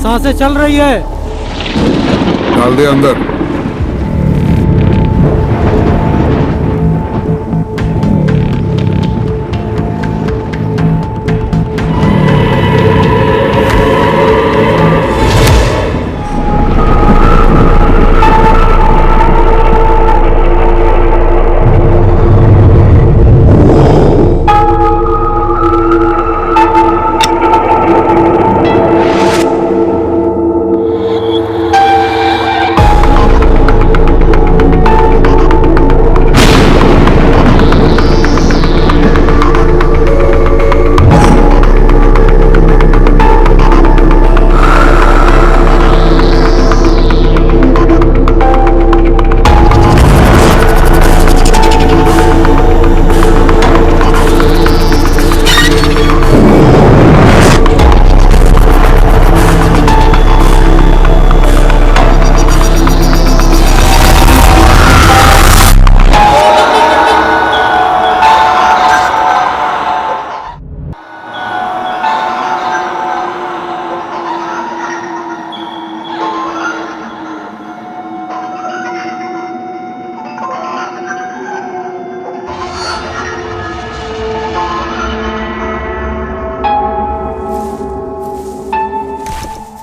सांसें चल रही है। डाल दे अंदर।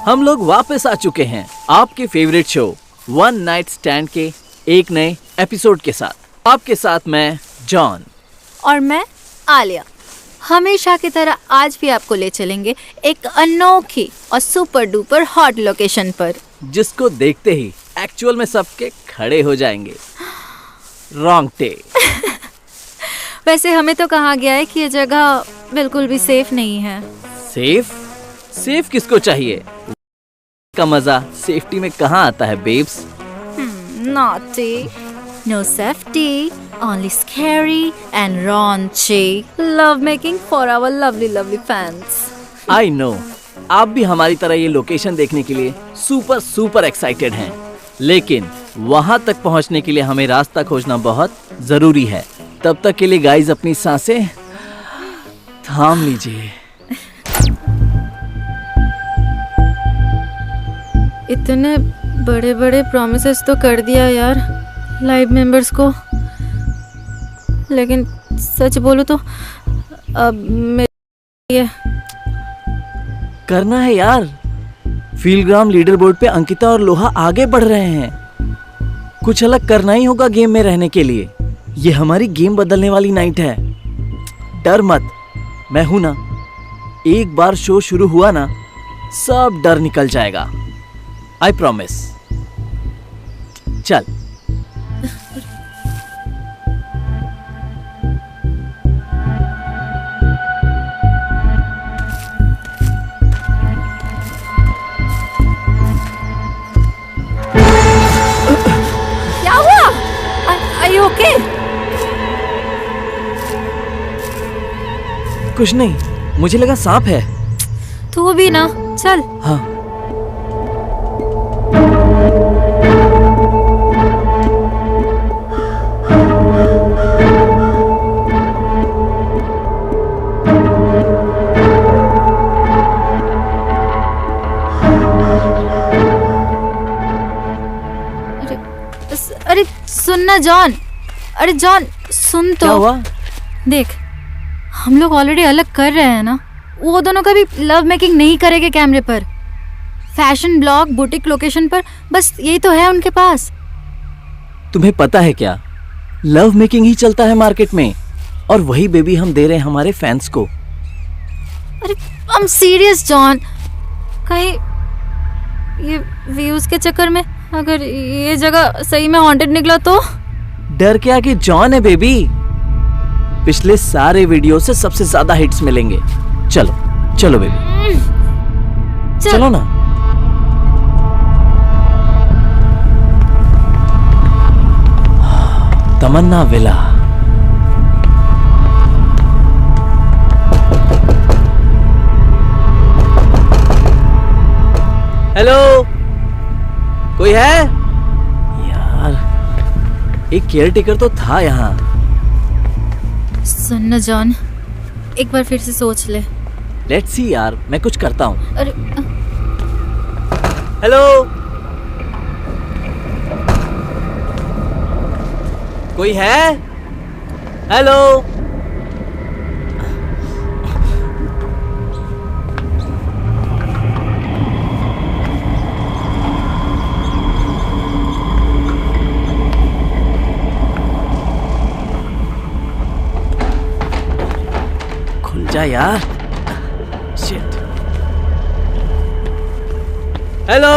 हम लोग वापस आ चुके हैं आपके favourite show one night stand के एक नए एपिसोड के साथ। आपके साथ मैं जॉन और मैं आलिया। हमेशा की तरह आज भी आपको ले चलेंगे एक अनोखी और सुपर डुपर हॉट लोकेशन पर, जिसको देखते ही एक्चुअल में सबके खड़े हो जाएंगे रोंगटे। वैसे हमें तो कहा गया है कि ये जगह बिल्कुल भी सेफ नहीं है। सेफ? सेफ किसको चाहिए? का मजा सेफ्टी में कहाँ आता है babes? Naughty, no safety, only scary and raunchy love making for our lovely lovely fans. I know, आप भी हमारी तरह ये लोकेशन देखने के लिए सुपर एक्साइटेड हैं, लेकिन वहाँ तक पहुँचने के लिए हमें रास्ता खोजना बहुत जरूरी है। तब तक के लिए गाइज अपनी सांसें थाम लीजिए। इतने बड़े बड़े प्रॉमिसेस तो कर दिया यार लाइव मेंबर्स को, लेकिन सच बोलूं तो अब ये करना है यार। फील्डग्राम लीडर बोर्ड पे अंकिता और लोहा आगे बढ़ रहे हैं। कुछ अलग करना ही होगा गेम में रहने के लिए। ये हमारी गेम बदलने वाली नाइट है। डर मत, मैं हूं ना। एक बार शो शुरू हुआ ना, सब डर निकल जाएगा। I promise. चल। क्या हुआ? Are you okay? कुछ नहीं, मुझे लगा सांप है। तू भी ना, चल। हाँ। अरे सुन ना जॉन, अरे जॉन सुन तो। क्या हुआ? देख, हम लोग ऑलरेडी अलग कर रहे हैं ना। वो दोनों कभी लव मेकिंग नहीं करेंगे कैमरे पर। फैशन ब्लॉग बुटीक लोकेशन पर बस यही तो है उनके पास। तुम्हें पता है क्या, लव मेकिंग ही चलता है मार्केट में, और वही बेबी हम दे रहे हैं हमारे फैंस को। अरे आई एम सीरियस जॉन, कहीं ये व्यूज के चक्कर में अगर ये जगह सही में हॉन्टेड निकला तो? डर क्या कि जॉन है बेबी। पिछले सारे वीडियो से सबसे ज्यादा हिट्स मिलेंगे। चलो चलो बेबी, चलो ना। तमन्ना विला। हेलो, कोई है? यार, एक केयर टेकर तो था यहाँ। सुन ना जॉन, एक बार फिर से सोच ले। लेट्स सी यार, मैं कुछ करता हूँ। अरे हेलो, कोई है? हेलो, खुल जा यार। Shit. Hello,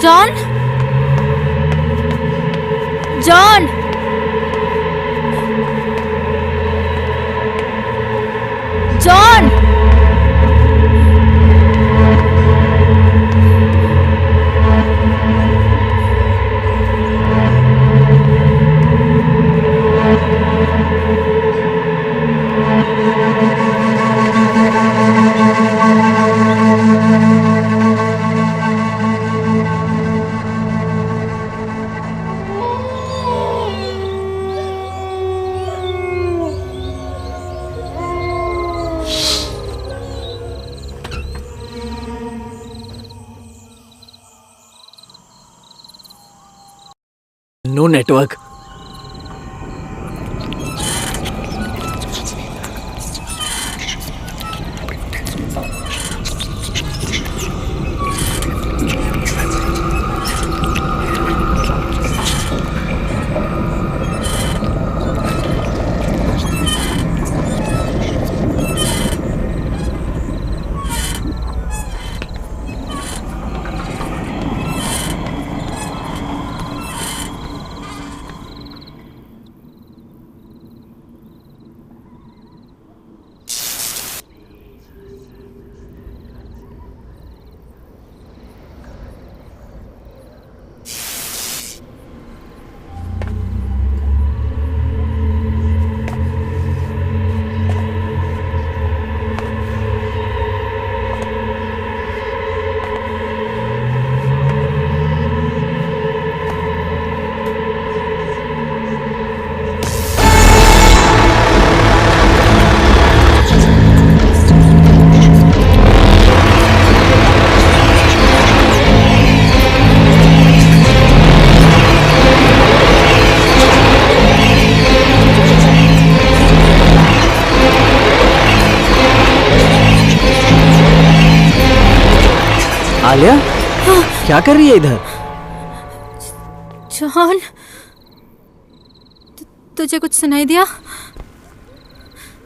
John, John, John, no network. Alia, क्या कर रही है इधर? जॉन, तुझे कुछ सुनाई दिया?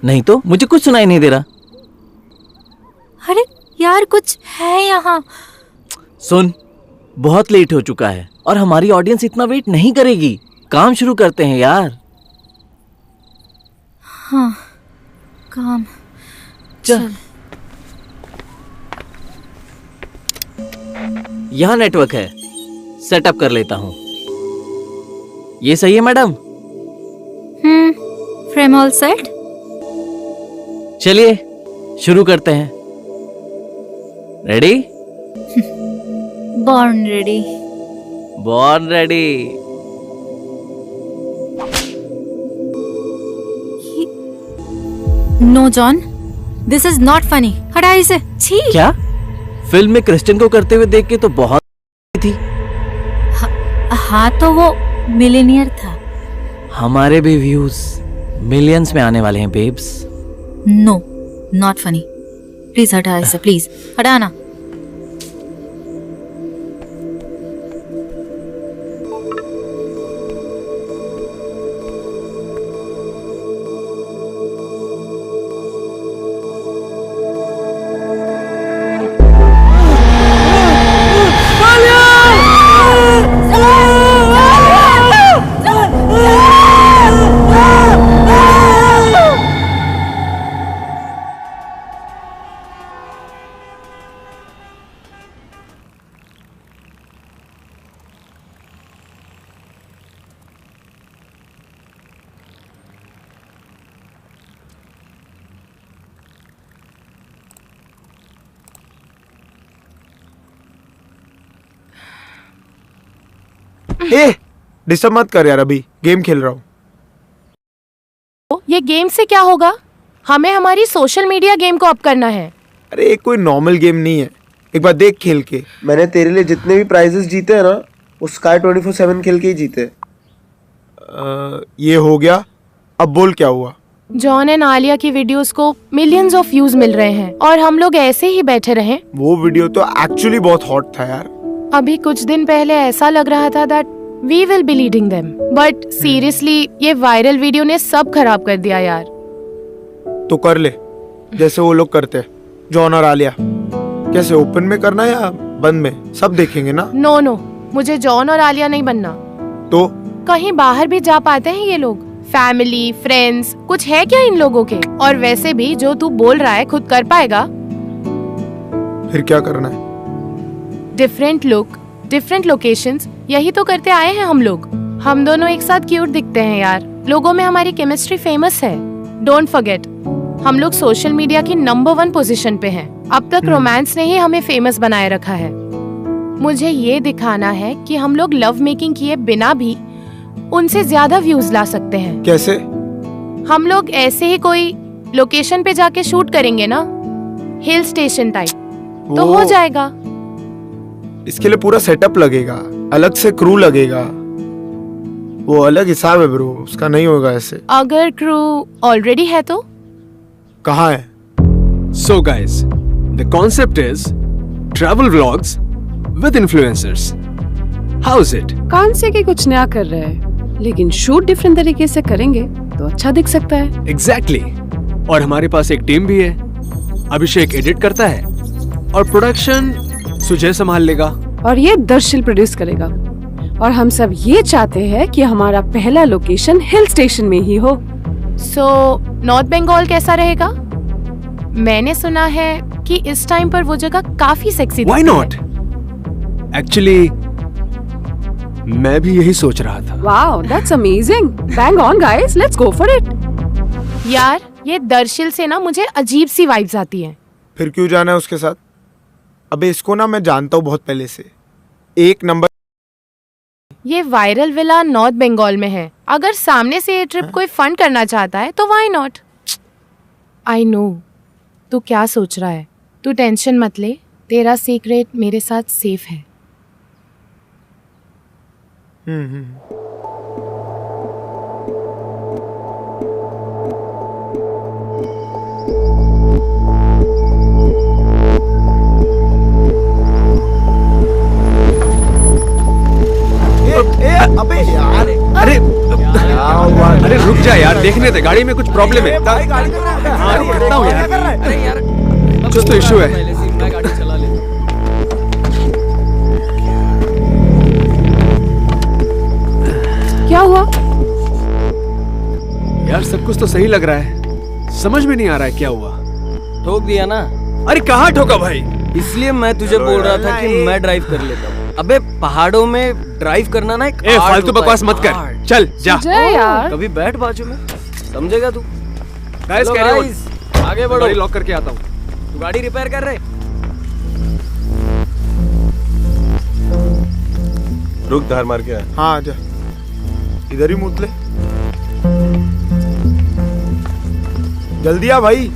नहीं तो, मुझे कुछ सुनाई नहीं दे रहा। अरे यार, कुछ है यहाँ। सुन, बहुत लेट हो चुका है और हमारी ऑडियंस इतना वेट नहीं करेगी। काम शुरू करते हैं यार। हाँ, काम। चल। यहाँ नेटवर्क है, सेटअप कर लेता हूँ। ये सही है मैडम? Frame all set. चलिए शुरू करते हैं। Ready? Born ready. Born ready. No John, this is not funny. हटा इसे। छी। क्या? फिल्म में क्रिस्टियन को करते हुए देख के तो बहुत थी। हाँ तो वो मिलीनियर था। हमारे भी व्यूज मिलियंस में आने वाले हैं babes. No, not funny. Please हटा इसे, प्लीज हटा ना। ए डिस्टर्ब मत कर यार, अभी गेम खेल रहा हूँ। ये गेम से क्या होगा? हमें हमारी सोशल मीडिया गेम को अप करना है। अरे ये कोई नॉर्मल गेम नहीं है, एक बार देख खेल के। मैंने तेरे लिए जितने भी प्राइजेस जीते हैं ना, वो स्काई 24/7 खेल के ही जीते। ये हो गया, अब बोल क्या हुआ? जॉन एंड आलिया की वीडियोस को मिलियंस ऑफ व्यूज मिल रहे हैं और हम लोग ऐसे ही बैठे रहे। वो वीडियो तो एक्चुअली बहुत हॉट था यार। अभी कुछ दिन पहले ऐसा लग रहा था that we will be leading them, but seriously ये वायरल वीडियो ने सब खराब कर दिया यार। तो कर ले जैसे वो लोग करते, जॉन और आलिया। कैसे, ओपन में करना या बंद में? सब देखेंगे ना। नो नो, मुझे जॉन और आलिया नहीं बनना। तो कहीं बाहर भी जा पाते हैं ये लोग? फैमिली, फ्रेंड्स, कुछ है क्या इन लोगों के? और वैसे भी जो तू बोल रहा है खुद कर पाएगा? फिर क्या करना है? डिफरेंट लुक, डिफरेंट लोकेशंस, यही तो करते आए हैं हम लोग। हम दोनों एक साथ क्यूट दिखते हैं यार, लोगों में हमारी केमिस्ट्री फेमस है। डोंट फॉरगेट, हम लोग सोशल मीडिया की नंबर 1 पोजीशन पे हैं। अब तक रोमांस ने ही हमें फेमस बनाए रखा है। मुझे ये दिखाना है कि हम लोग लव मेकिंग किए बिना भी उनसे ज्यादा व्यूज ला सकते हैं। कैसे? हम लोग ऐसे ही कोई लोकेशन पे जाके शूट करेंगे ना, हिल स्टेशन टाइप, तो हो जाएगा। इसके लिए पूरा सेटअप लगेगा, अलग से क्रू लगेगा, वो अलग हिसाब है ब्रो, उसका नहीं होगा ऐसे। अगर क्रू ऑलरेडी है तो? कहाँ है? So guys, the concept is travel vlogs with influencers. How's it? कान से कि कुछ नया कर रहे हैं, लेकिन शूट डिफरेंट तरीके से करेंगे तो अच्छा दिख सकता है। Exactly. और हमारे पास एक टीम भी है। अभिषेक एडिट करता है और प्रोडक्शन सुजय संभाल लेगा और ये दर्शिल प्रोड्यूस करेगा। और हम सब ये चाहते हैं कि हमारा पहला लोकेशन हिल स्टेशन में ही हो। सो नॉर्थ बंगाल कैसा रहेगा? मैंने सुना है कि इस टाइम पर वो जगह काफी सेक्सी Why दिखती not? Actually, मैं भी यही सोच रहा था। Wow, that's amazing. Bang on guys, let's go for it. यार ये दर्शिल से ना मुझे अजीब सी वाइब्स आती हैं। फिर क्यों जाना है उसके साथ? अबे इसको ना मैं जानता हूँ बहुत पहले से, एक नंबर। ये वायरल विला नॉर्थ बंगाल में है। अगर सामने से ये ट्रिप कोई फंड करना चाहता है तो व्हाई नॉट? आई नो तू क्या सोच रहा है, तू टेंशन मत ले, तेरा सीक्रेट मेरे साथ सेफ है। अबे यार, अरे रुक जा यार, देखने दे, गाड़ी में कुछ प्रॉब्लम है। हाँ, करता हूँ यार, कुछ तो इशू है। क्या हुआ? यार सब कुछ तो सही लग रहा है, समझ में नहीं आ रहा है क्या हुआ। ठोक दिया ना? अरे कहाँ ठोका भाई? इसलिए मैं तुझे बोल रहा था कि मैं ड्राइव कर लेता हूँ। अबे पहाड़ों में ड्राइव करना ना एक ए आर्ट फालतू होता है, बकवास मत कर, आर्ट। चल जा। जय यार, कभी बैठ बाजू में, समझेगा तू। गाइस चलो कैरी ऑन, guys, आगे बढ़ो। गाड़ी लॉक करके आता हूँ। तू गाड़ी रिपेयर कर रहे? रुक, धार मार के आ। हाँ जा, इधर ही मूत ले। जल्दी आ भाई।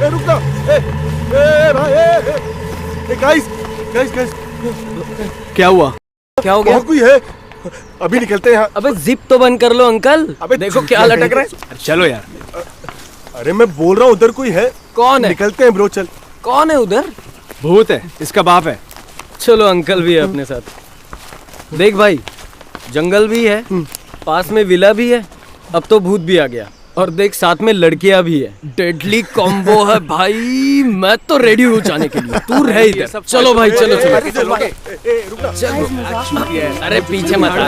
रुक जा। भाई, गाइस गाइस गाइस, क्या हुआ? क्या हो गया? बहुत कोई है, अभी निकलते हैं यहाँ। अबे जिप तो बंद कर लो अंकल। अबे देखो क्या लटक रहा है। चलो यार। अरे मैं बोल रहा हूँ उधर कोई है। कौन है? निकलते हैं ब्रो, चल। कौन है उधर? भूत है, इसका बाप है। चलो अंकल भी है अपने साथ। देख भाई, जंगल भी है, पास में विला भी है, अब तो भूत भी आ गया, और देख साथ में लड़कियां भी है। डेडली कॉम्बो है भाई, मैं तो रेडी हूँ जाने के लिए। तू रह इधर। चलो भाई, चलो चलो। अरे पीछे मत आ।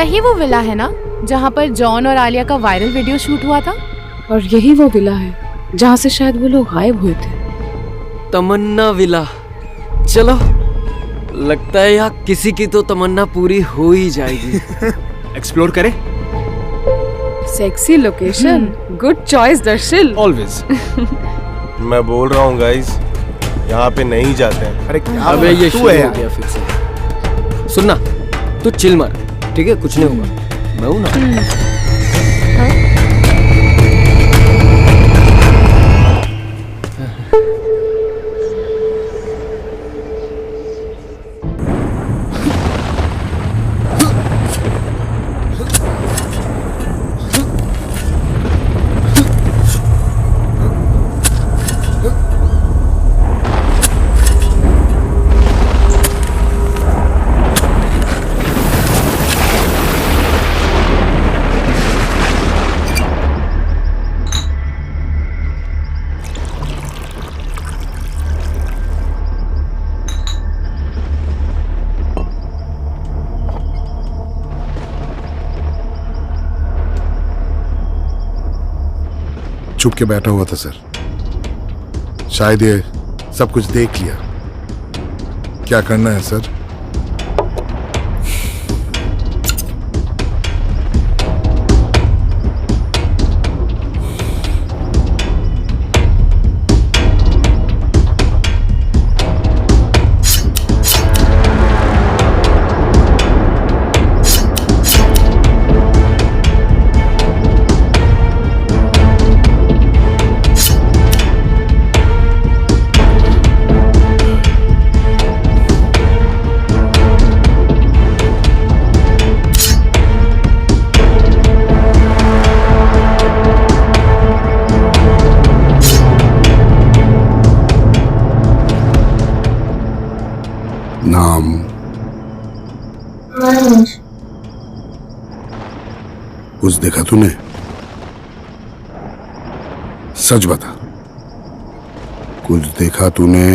यही वो विला है ना जहाँ पर जॉन और आलिया का वायरल वीडियो शूट हुआ था? और यही वो विला है जहाँ से शायद वो लोग गायब हुए थे। तमन्ना विला। चलो, लगता है यहाँ किसी की तो तमन्ना पूरी हो ही जाएगी। एक्सप्लोर करें? Sexy location, good choice Darsheel. Always. मैं बोल रहा हूँ गाइस, यहाँ पे नहीं जाते हैं। अरे क्या अबे ये तू शुरू है हो यार। गया फिर से। सुनना, तू चिल मार, ठीक है? कुछ नहीं होगा, मैं हूं ना। छुप के बैठा हुआ था सर, शायद ये सब कुछ देख लिया। क्या करना है सर? नाम कुछ देखा तूने? सच बता, कुछ देखा तूने?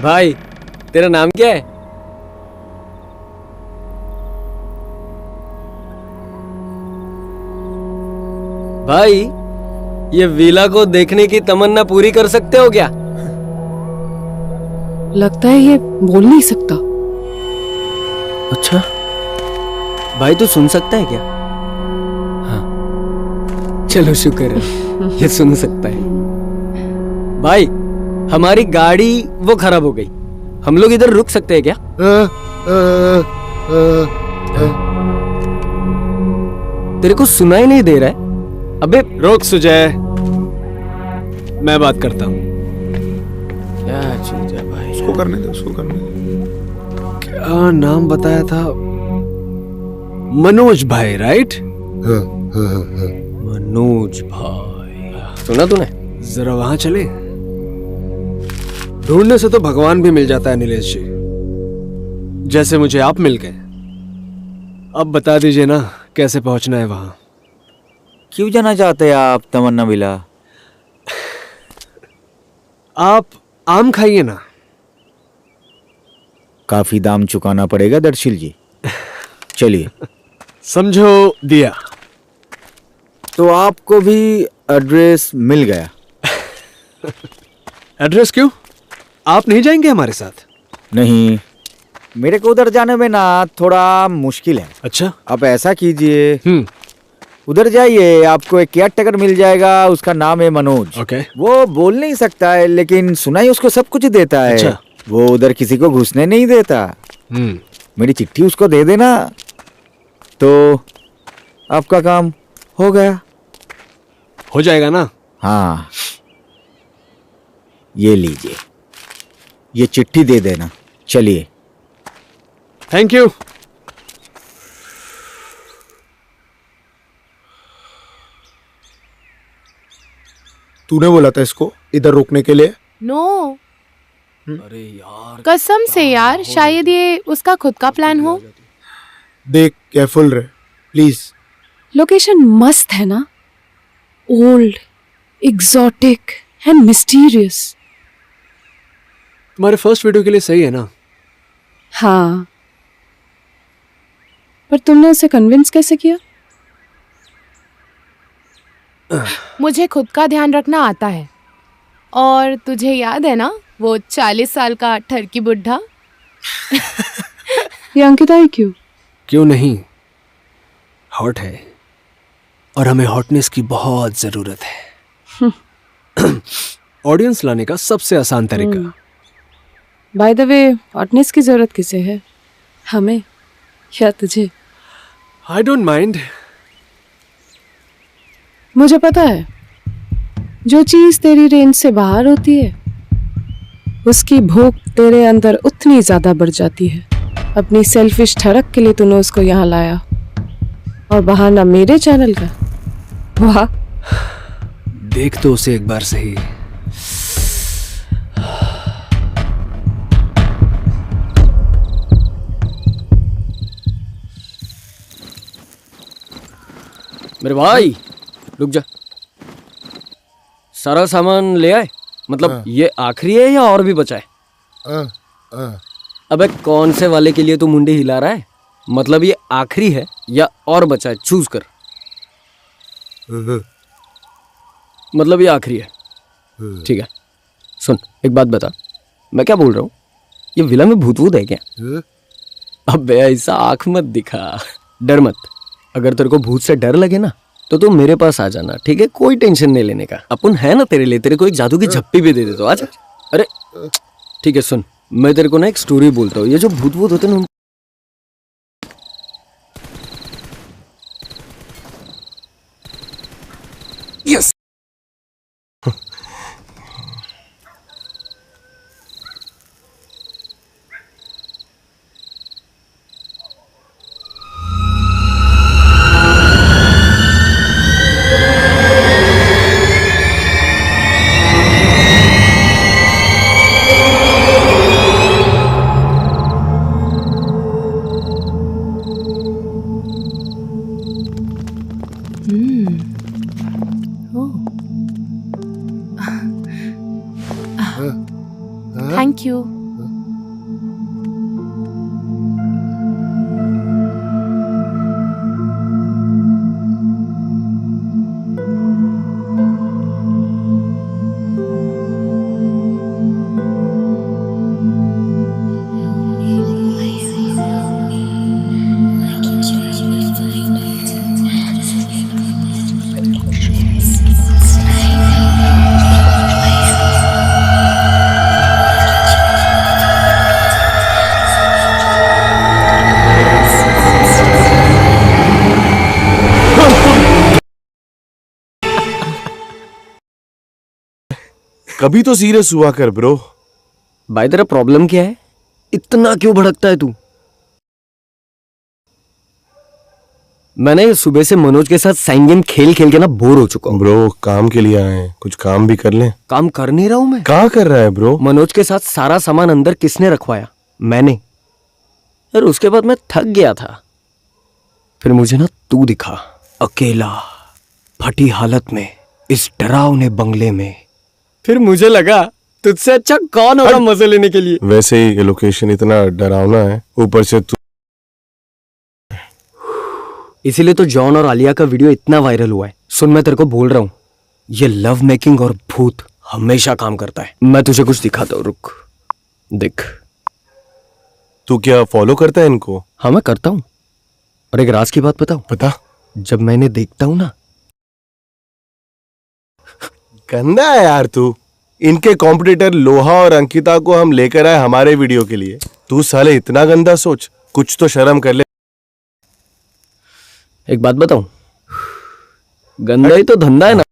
भाई, तेरा नाम क्या है? भाई, ये विला को देखने की तमन्ना पूरी कर सकते हो क्या? लगता है ये बोल नहीं सकता। अच्छा, भाई तू सुन सकता है क्या? हाँ, चलो शुक्र है, ये सुन सकता है। भाई, हमारी गाड़ी वो खराब हो गई, हम लोग इधर रुक सकते हैं क्या? तेरे को सुनाई नहीं दे रहा है? अबे रोक सुजय, मैं बात करता हूँ। क्या चीज है भाई? उसको करने दे, उसको करने दे। क्या नाम बताया था? मनोज भाई, राइट? मनोज भाई, सुना तूने? जरा वहां चले। ढूंढने से तो भगवान भी मिल जाता है नीलेश जी, जैसे मुझे आप मिल गए। अब बता दीजिए ना, कैसे पहुंचना है वहां? क्यों जाना चाहते हैं आप तमन्ना विला? आप आम खाइए ना। काफी दाम चुकाना पड़ेगा दर्शिल जी। चलिए। समझो दिया। तो आपको भी एड्रेस मिल गया? एड्रेस क्यों? आप नहीं जाएंगे हमारे साथ? नहीं, मेरे को उधर जाने में ना थोड़ा मुश्किल है। अच्छा, आप ऐसा कीजिए, उधर जाइए, आपको एक केयरटेकर मिल जाएगा, उसका नाम है मनोज। ओके। वो बोल नहीं सकता है, लेकिन सुनाई उसको सब कुछ देता है। अच्छा। वो उधर किसी को घुसने नहीं देता। मेरी चिट्ठी उसको दे देना, तो आपका काम हो गया। हो जाएगा ना? हाँ, ये लीजिए, ये चिट्ठी दे देना। चलिए। Thank you. तूने बोला था इसको इधर रोकने के लिए। नो, अरे यार, कसम से यार, शायद ये उसका खुद का प्लान हो। देख केयरफुल रहे प्लीज। लोकेशन मस्त है ना, ओल्ड, एग्जॉटिक एंड मिस्टीरियस। तुम्हारे फर्स्ट वीडियो के लिए सही है ना? हाँ, पर तुमने उसे कन्विंस कैसे किया? मुझे खुद का ध्यान रखना आता है। और तुझे याद है ना वो 40 साल का ठरकी बुढ़ा? ये अंकिता ही क्यों? क्यों नहीं, हॉट है और हमें हॉटनेस की बहुत जरूरत है। ऑडियंस लाने का सबसे आसान तरीका। बाय द वे, हॉटनेस की जरूरत किसे है, हमें या तुझे? I don't mind. मुझे पता है, जो चीज तेरी रेंज से बाहर होती है उसकी भूख तेरे अंदर उतनी ज्यादा बढ़ जाती है। अपनी सेल्फिश ठड़क के लिए तूने उसको यहाँ लाया, और बहाना मेरे चैनल का। वाह, देख तो उसे एक बार सही। मेरे भाई रुक जा, सारा सामान ले आए? मतलब ये आखिरी है या और भी बचा है? अबे कौन से वाले के लिए तू मुंडी हिला रहा है? मतलब ये आखिरी है या और बचा है? चूज कर। मतलब ये आखिरी है, ठीक है। सुन एक बात बता, मैं क्या बोल रहा हूँ, ये विला में भूत वूत है क्या? अबे ऐसा आंख मत दिखा, डर मत। अगर तेरे को भूत से डर लगे ना तो तू मेरे पास आ जाना, ठीक है? कोई टेंशन नहीं लेने का, अपन है ना तेरे लिए। तेरे को एक जादू की झप्पी भी दे देता हूँ, आजा। अरे ठीक है, सुन मैं तेरे को ना एक स्टोरी बोलता हूँ। ये जो भूत वूत होते हैं ना, यस, थैंक यू। कभी तो सीरियस हुआ कर ब्रो। भाई तेरा प्रॉब्लम क्या है? इतना क्यों भड़कता है तू? मैंने सुबह से मनोज के साथ साइन गेम खेल खेल के ना बोर हो चुका हूँ। ब्रो काम के लिए आए हैं, कुछ काम भी कर लें। काम कर नहीं रहा हूं मैं। कहाँ कर रहा है ब्रो? मनोज के साथ सारा सामान अंदर किसने रखवाया? मैंने। और उसके बाद मैं थक गया था, फिर मुझे ना तू दिखा, अकेला फटी हालत में इस डरावने बंगले में। फिर मुझे लगा तुझसे अच्छा कौन होगा मजे लेने के लिए। वैसे ही ये लोकेशन इतना डरावना है, ऊपर से तू। इसीलिए तो जॉन और आलिया का वीडियो इतना वायरल हुआ है। सुन मैं तेरे को बोल रहा हूँ, ये लव मेकिंग और भूत हमेशा काम करता है। मैं तुझे कुछ दिखाता हूँ, रुक देख। तू क्या फॉलो करता है इनको? हाँ मैं करता हूँ। और एक राज की बात बताऊँ? बता। जब मैं इन्हें देखता हूँ ना, गंदा है यार तू। इनके कॉम्पिटिटर लोहा और अंकिता को हम लेकर आए हमारे वीडियो के लिए, तू साले इतना गंदा सोच, कुछ तो शर्म कर ले। एक बात बताऊं, गंदा ही तो धंधा है ना।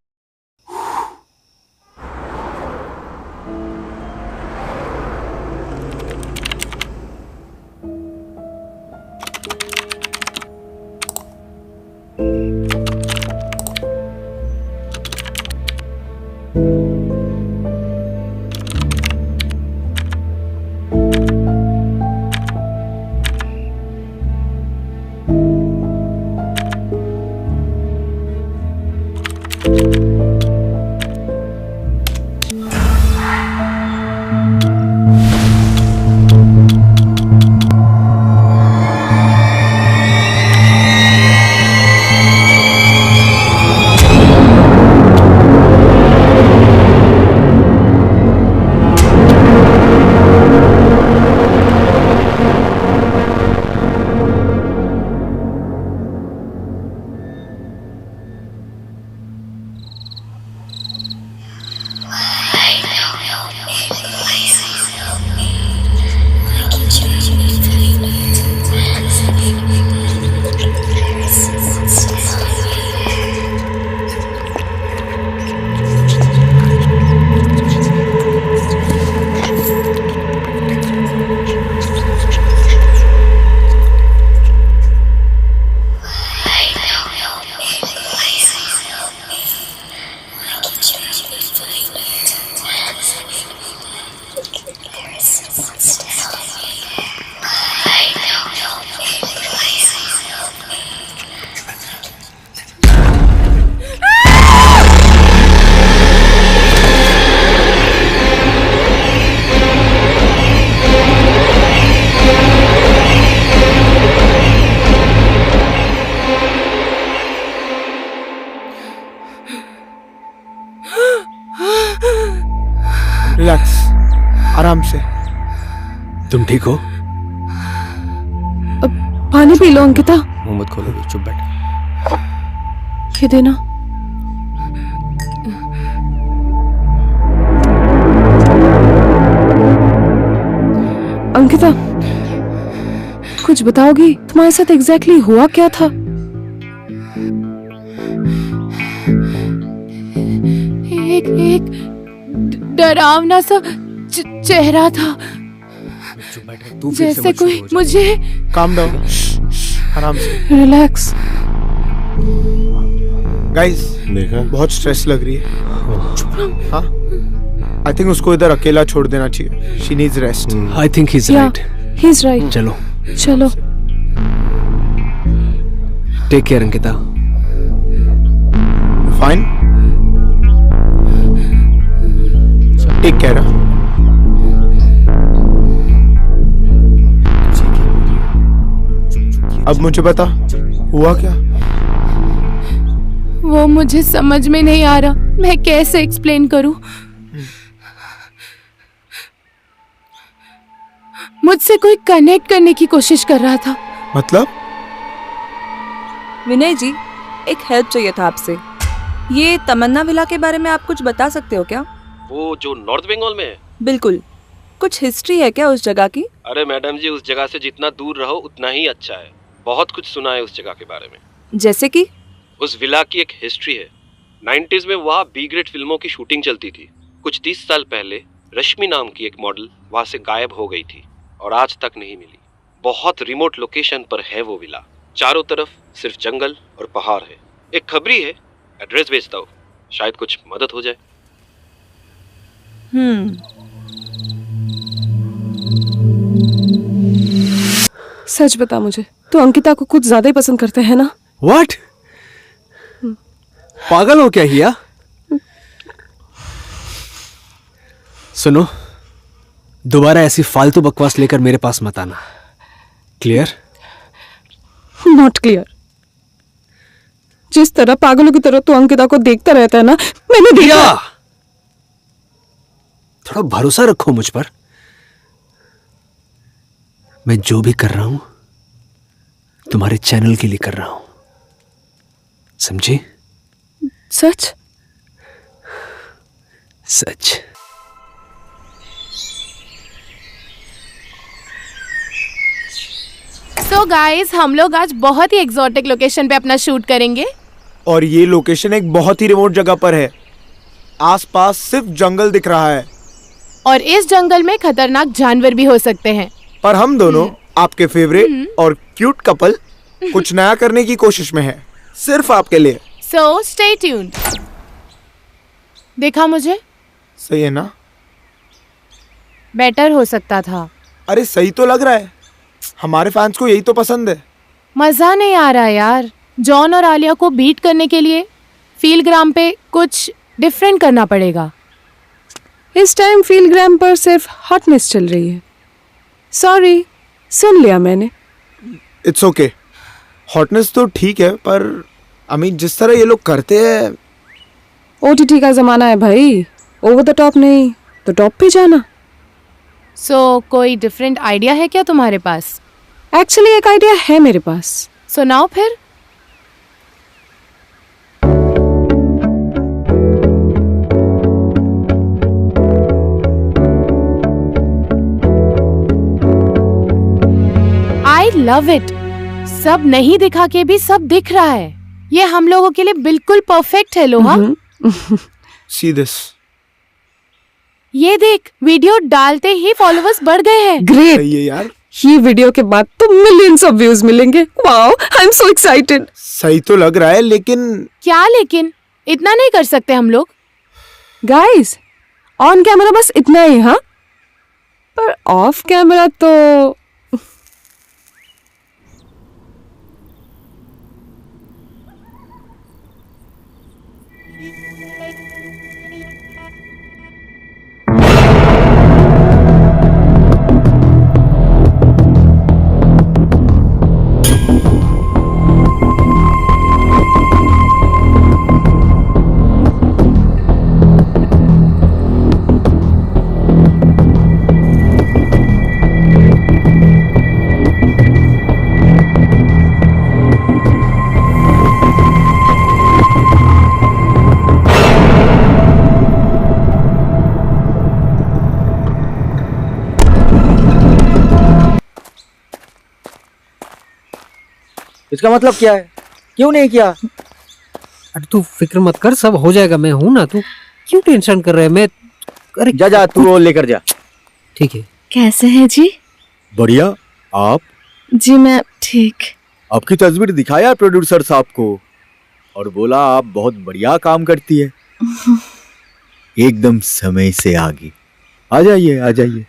रिलैक्स, आराम से। तुम ठीक हो? पानी पी लो अंकिता। मुंह मत खोलो, चुप बैठ। ये देना। अंकिता, कुछ बताओगी? तुम्हारे साथ एग्जैक्टली हुआ क्या था? एक डरावना सा चेहरा था, जैसे कोई मुझे। काम डाउन, आराम से, रिलैक्स। गाइस देखा? बहुत स्ट्रेस लग रही है। हाँ, आई थिंक उसको इधर अकेला छोड़ देना चाहिए। She needs rest. I think he is right. He is right. चलो चलो। Take care Ankita. Fine, take care. अब मुझे बता, हुआ क्या? वो मुझे समझ में नहीं आ रहा, मैं कैसे एक्सप्लेन करूं। मुझसे कोई कनेक्ट करने की कोशिश कर रहा था। मतलब? विनय जी, एक हेल्प चाहिए था आपसे। ये तमन्ना विला के बारे में आप कुछ बता सकते हो क्या? वो जो नॉर्थ बंगाल में है? बिल्कुल। कुछ हिस्ट्री है क्या उस जगह की? अरे मैडम जी, उस जगह से जितना दूर रहो उतना ही अच्छा है। बहुत कुछ सुना है उस जगह के बारे में। जैसे कि? उस विला की एक हिस्ट्री है। 90s में वहाँ बी ग्रेड फिल्मों की शूटिंग चलती थी। कुछ 30 साल पहले रश्मि नाम की एक मॉडल वहाँ से गायब हो गई थी और आज तक नहीं मिली। बहुत रिमोट लोकेशन पर है वो विला। चारों तरफ सिर्फ जंगल और पहाड़ है। एक खबरी है, एड्रेस भेजता हूँ, शायद कुछ मदद हो जाए। सच बता मुझे, तो अंकिता को कुछ ज्यादा ही पसंद करते हैं ना? व्हाट? पागल हो क्या हिया? सुनो, दोबारा ऐसी फालतू बकवास लेकर मेरे पास मत आना। क्लियर? Not clear. जिस तरह पागलों की तरह तू अंकिता को देखता रहता है ना, मैंने देखा। थोड़ा भरोसा रखो मुझ पर। मैं जो भी कर रहा हूं तुम्हारे चैनल के लिए कर रहा हूं, समझी? सच? सच। सो गाइस, हम लोग आज बहुत ही एक्सोटिक लोकेशन पे अपना शूट करेंगे। और ये लोकेशन एक बहुत ही रिमोट जगह पर है। आसपास सिर्फ जंगल दिख रहा है और इस जंगल में खतरनाक जानवर भी हो सकते हैं। पर हम दोनों आपके फेवरेट और क्यूट कपल कुछ नया करने की कोशिश में है, सिर्फ आपके लिए। So stay tuned. देखा मुझे? सही है ना? बेटर हो सकता था। अरे सही तो लग रहा है, हमारे फैंस को यही तो पसंद है। मजा नहीं आ रहा यार। जॉन और आलिया को बीट करने के लिए फील्डग्राम पे कुछ डिफरेंट करना पड़ेगा। इस टाइम फील्डग्राम पर सिर्फ हॉटनेस चल रही है। सॉरी, सुन लिया मैंने। इट्स ओके, हॉटनेस तो ठीक है, पर अमित जिस तरह ये लोग करते हैं। ओटीटी का जमाना है भाई, ओवर द टॉप नहीं तो टॉप पे जाना। सो कोई डिफरेंट आइडिया है क्या तुम्हारे पास? एक्चुअली एक आइडिया है मेरे पास। सुनाओ फिर। I love it. सब नहीं दिखा के भी सब दिख रहा है। ये हम लोगों के लिए बिल्कुल परफेक्ट है लोहा। See this. ये देख, वीडियो डालते ही फॉलोअर्स बढ़ गए हैं। ग्रेट। सही है यार। ये वीडियो के बाद तो मिलियंस ऑफ व्यूज मिलेंगे। Wow, I am so excited. सही तो लग रहा है, लेकिन क्या लेकिन? इतना नहीं कर सकते हम लोग? गाइस, ऑन कैमरा बस इतना ही, हाँ, पर ऑफ कैमरा तो इसका मतलब क्या है? क्यों नहीं किया? अरे तू फिक्र मत कर, सब हो जाएगा, मैं हूं ना। तू क्यों टेंशन कर रहा है? मैं अरे जा जा, तू वो लेकर जा। ठीक है। कैसे हैं जी? बढ़िया। आप? जी मैं ठीक। आपकी तस्वीर दिखाया प्रोड्यूसर साहब को और बोला आप बहुत बढ़िया काम करती है। एकदम समय से आगे। आ जाइए आ जाइए।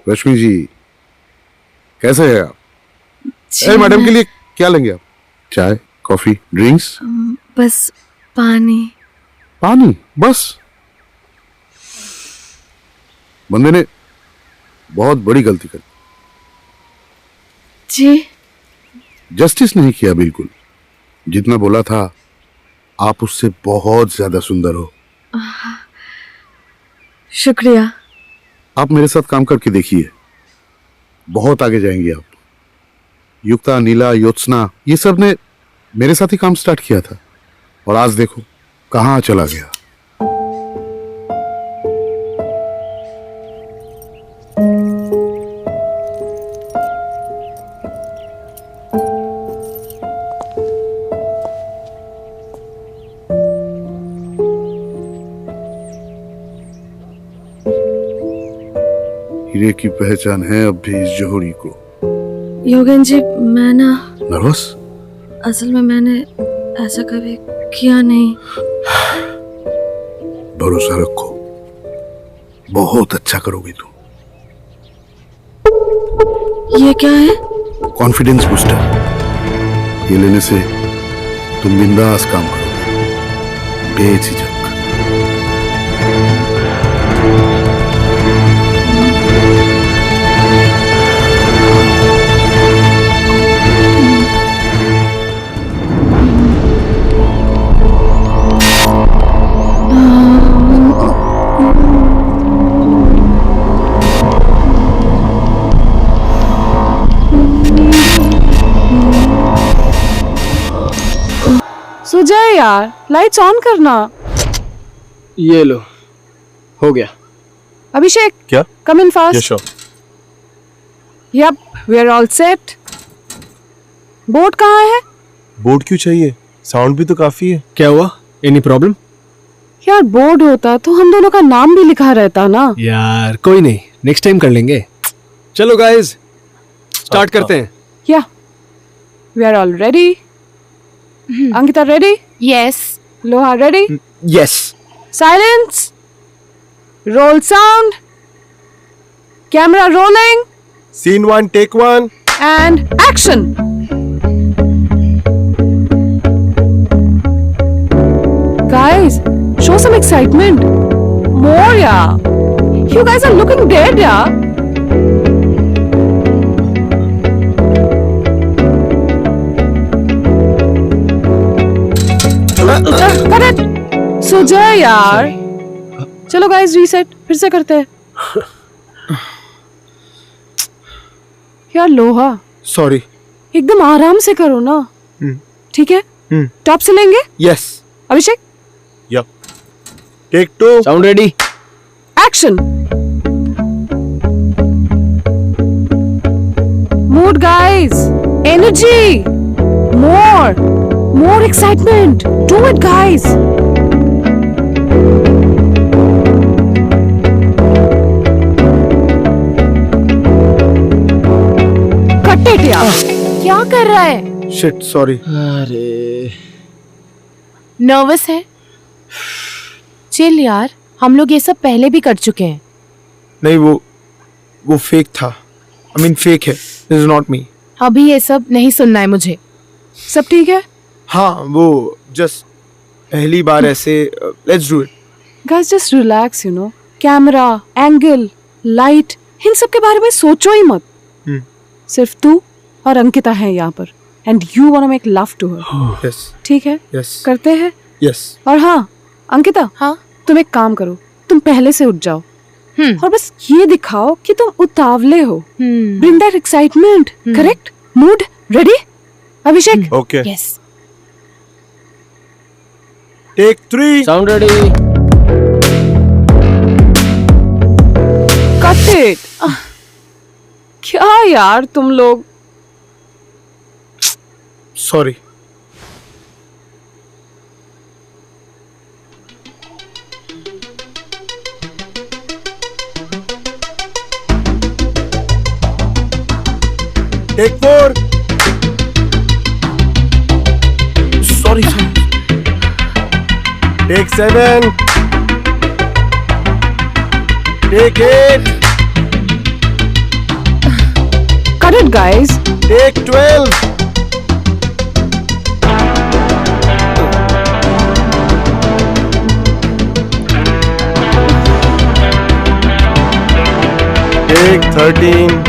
रश्मि जी कैसे हैं आप? मैडम के लिए क्या लेंगे आप? चाय, कॉफी, ड्रिंक्स? बस पानी। पानी बस? बंदे ने बहुत बड़ी गलती कर जी। जस्टिस नहीं किया बिल्कुल। जितना बोला था आप उससे बहुत ज्यादा सुंदर हो। शुक्रिया। आप मेरे साथ काम करके देखिए, बहुत आगे जाएंगे आप। युक्ता, नीला, योत्सना ये सब ने मेरे साथ ही काम स्टार्ट किया था और आज देखो कहाँ चला गया। हीरे की पहचान है अब भी इस जोहरी को। योगेन जी मैं ना नर्वस? असल में मैंने ऐसा कभी किया नहीं। भरोसा रखो, बहुत अच्छा करोगी तुम। ये क्या है? Confidence booster. ये लेने से तुम बिंदास काम करोगे, बेझिझक। सुजय यार लाइट्स ऑन करना। ये लो, हो गया। अभिषेक क्या? Come in fast. Yes sure. Yup we are all set. Board कहाँ है? बोर्ड क्यों चाहिए? साउंड भी तो काफी है। क्या हुआ? Any problem? यार बोर्ड होता तो हम दोनों का नाम भी लिखा रहता ना। यार कोई नहीं, नेक्स्ट टाइम कर लेंगे। चलो गाइस स्टार्ट करते हैं। या we are all ready. Ankita ready? Yes. लोहा ready? Yes. Silence, roll sound, camera rolling, scene 1 take 1 and action. Guys, show some excitement. More, yeah. You guys are looking dead, yeah. Correct. Sujay यार। चलो guys reset फिर से करते हैं। यार लोहा sorry. एकदम आराम से करो ना। ठीक है? टॉप से लेंगे? यस। अभिषेक या take 2 sound ready? Action. Mood guys, energy, more excitement. Do it guys. क्या कर रहा है? Shit, sorry. अरे नर्वस है? चिल यार, हम लोग ये सब पहले भी कर चुके हैं। नहीं, वो फेक था। आई मीन फेक है, दिस इज नॉट मी। अभी ये सब नहीं सुनना है मुझे। सब ठीक है? हाँ, वो जस्ट पहली बार ऐसे। Let's do it. Guys just relax, you know. Camera, angle, light, इन सब के बारे में सोचो ही मत। सिर्फ तू और अंकिता है यहाँ पर, and you want to make love to her. Yes ठीक है, यस करते हैं। यस। और हाँ अंकिता, हाँ तुम एक काम करो, तुम पहले से उठ जाओ और बस ये दिखाओ कि तुम उतावले हो। Bring that excitement. Correct? Mood ready? Abhishek? Okay. Yes. Take 3। Sound ready. Cut it. क्या यार तुम लोग। Sorry. Take 4। Sorry. Take 7। Take 8। Cut it, guys. Take 12। Take 13।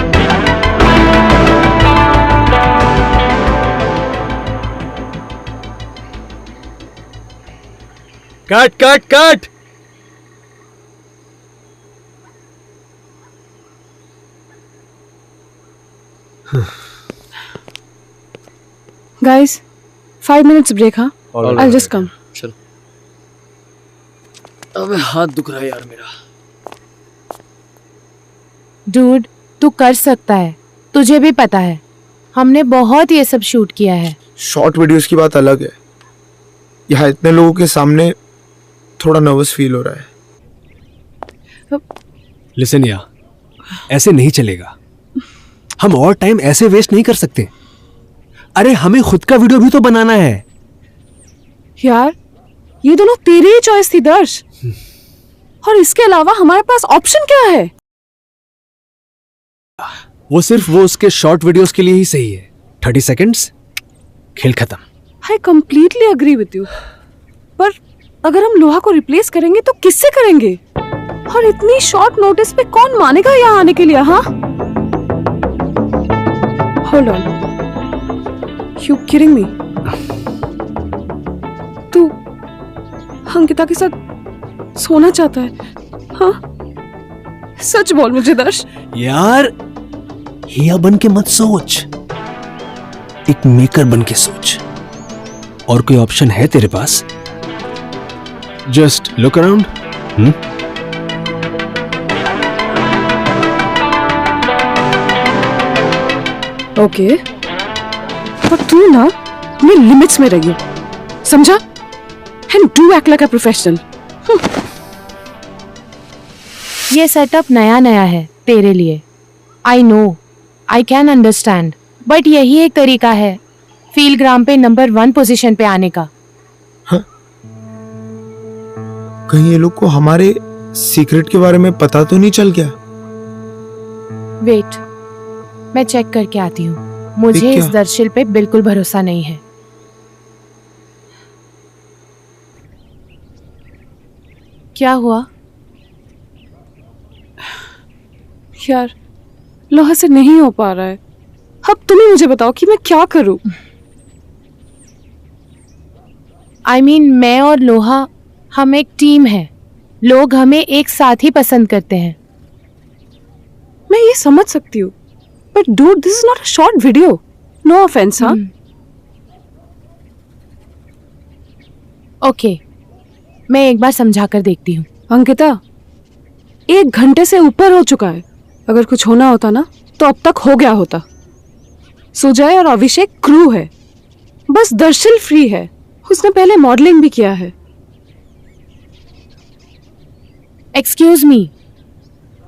Cut cut cut. Guys, 5 minutes break, huh? I'll just come. चलो। अबे हाथ दुख रहा है यार मेरा। डूड, तू कर सकता है, तुझे भी पता है हमने बहुत ये सब शूट किया है। शॉर्ट वीडियोस की बात अलग है, यहाँ इतने लोगों के सामने थोड़ा नर्वस फील हो रहा है। लिसन या, ऐसे नहीं चलेगा। हम और टाइम ऐसे वेस्ट नहीं कर सकते। अरे हमें खुद का वीडियो भी तो बनाना है यार। ये दोनों तेरी ही चॉइस थी दर्श, और इसके अलावा हमारे पास ऑप्शन क्या है? वो सिर्फ वो उसके शॉर्ट वीडियोस के लिए ही सही है। 30 सेकंड्स, खेल खत्म। I completely agree with you, पर अगर हम लोहा को रिप्लेस करेंगे तो किससे करेंगे? और इतनी शॉर्ट नोटिस पे कौन मानेगा यहाँ आने के लिए? हाँ, hold on, you kidding me? तू अंकिता के साथ सोना चाहता है? हाँ, सच बोल मुझे दर्श। यार हिया बन के मत सोच, एक मेकर बन के सोच। और कोई ऑप्शन है तेरे पास? Just look around. ओके, पर तू ना अपने लिमिट्स में रहिए, समझा? And do act like a professional. ये सेटअप नया नया है तेरे लिए। I know, I can understand, but यही एक तरीका है फीलग्राम पे नंबर 1 पोजीशन पे आने का। कहीं ये लोग को हमारे सीक्रेट के बारे में पता तो नहीं चल गया? वेट, मैं चेक करके आती हूँ। मुझे इस दर्शिल पे बिल्कुल भरोसा नहीं है। क्या हुआ? यार लोहा से नहीं हो पा रहा है। अब तुम ही मुझे बताओ कि मैं क्या करूं? I mean, मैं और लोहा हम एक टीम है। लोग हमें एक साथ ही पसंद करते हैं। मैं ये समझ सकती हूँ, but dude this is not a short video. No offence. हाँ, ओके, मैं एक बार समझा कर देखती हूँ। अंकिता, 1 घंटे से ऊपर हो चुका है। अगर कुछ होना होता ना तो अब तक हो गया होता। सुजय और अभिषेक क्रू है, बस दर्शिल फ्री है। उसने पहले मॉडलिंग भी किया है। एक्सक्यूज मी,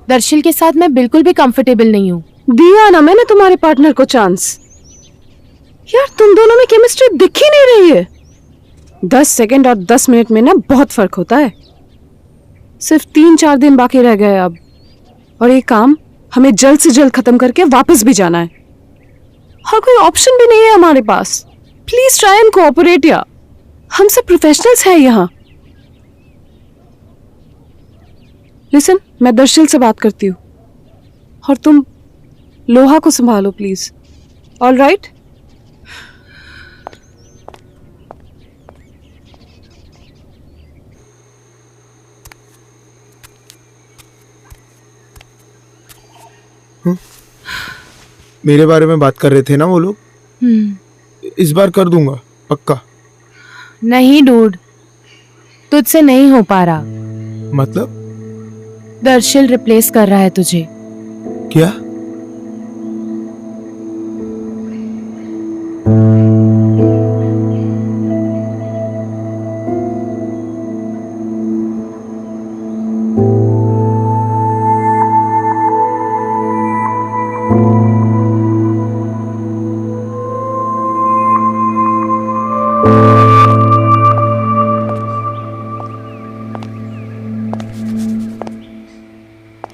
दर्शिल के साथ मैं बिल्कुल भी कंफर्टेबल नहीं हूँ। दिया ना मैंने तुम्हारे पार्टनर को चांस। यार तुम दोनों में केमिस्ट्री दिख ही नहीं रही है। 10 सेकंड और 10 मिनट में ना बहुत फर्क होता है। सिर्फ 3-4 दिन बाकी रह गए अब, और ये काम हमें जल्द से जल्द खत्म करके वापस भी जाना है। और कोई ऑप्शन भी नहीं है हमारे पास। प्लीज ट्राई एंड कोऑपरेट यार, हम सब प्रोफेशनल्स हैं यहाँ। लिसन, मैं दर्शिल से बात करती हूँ और तुम लोहा को संभालो प्लीज। All right? मेरे बारे में बात कर रहे थे ना वो लोग। इस बार कर दूंगा पक्का। नहीं डूड, तुझसे नहीं हो पा रहा। मतलब दर्शिल रिप्लेस कर रहा है तुझे। क्या?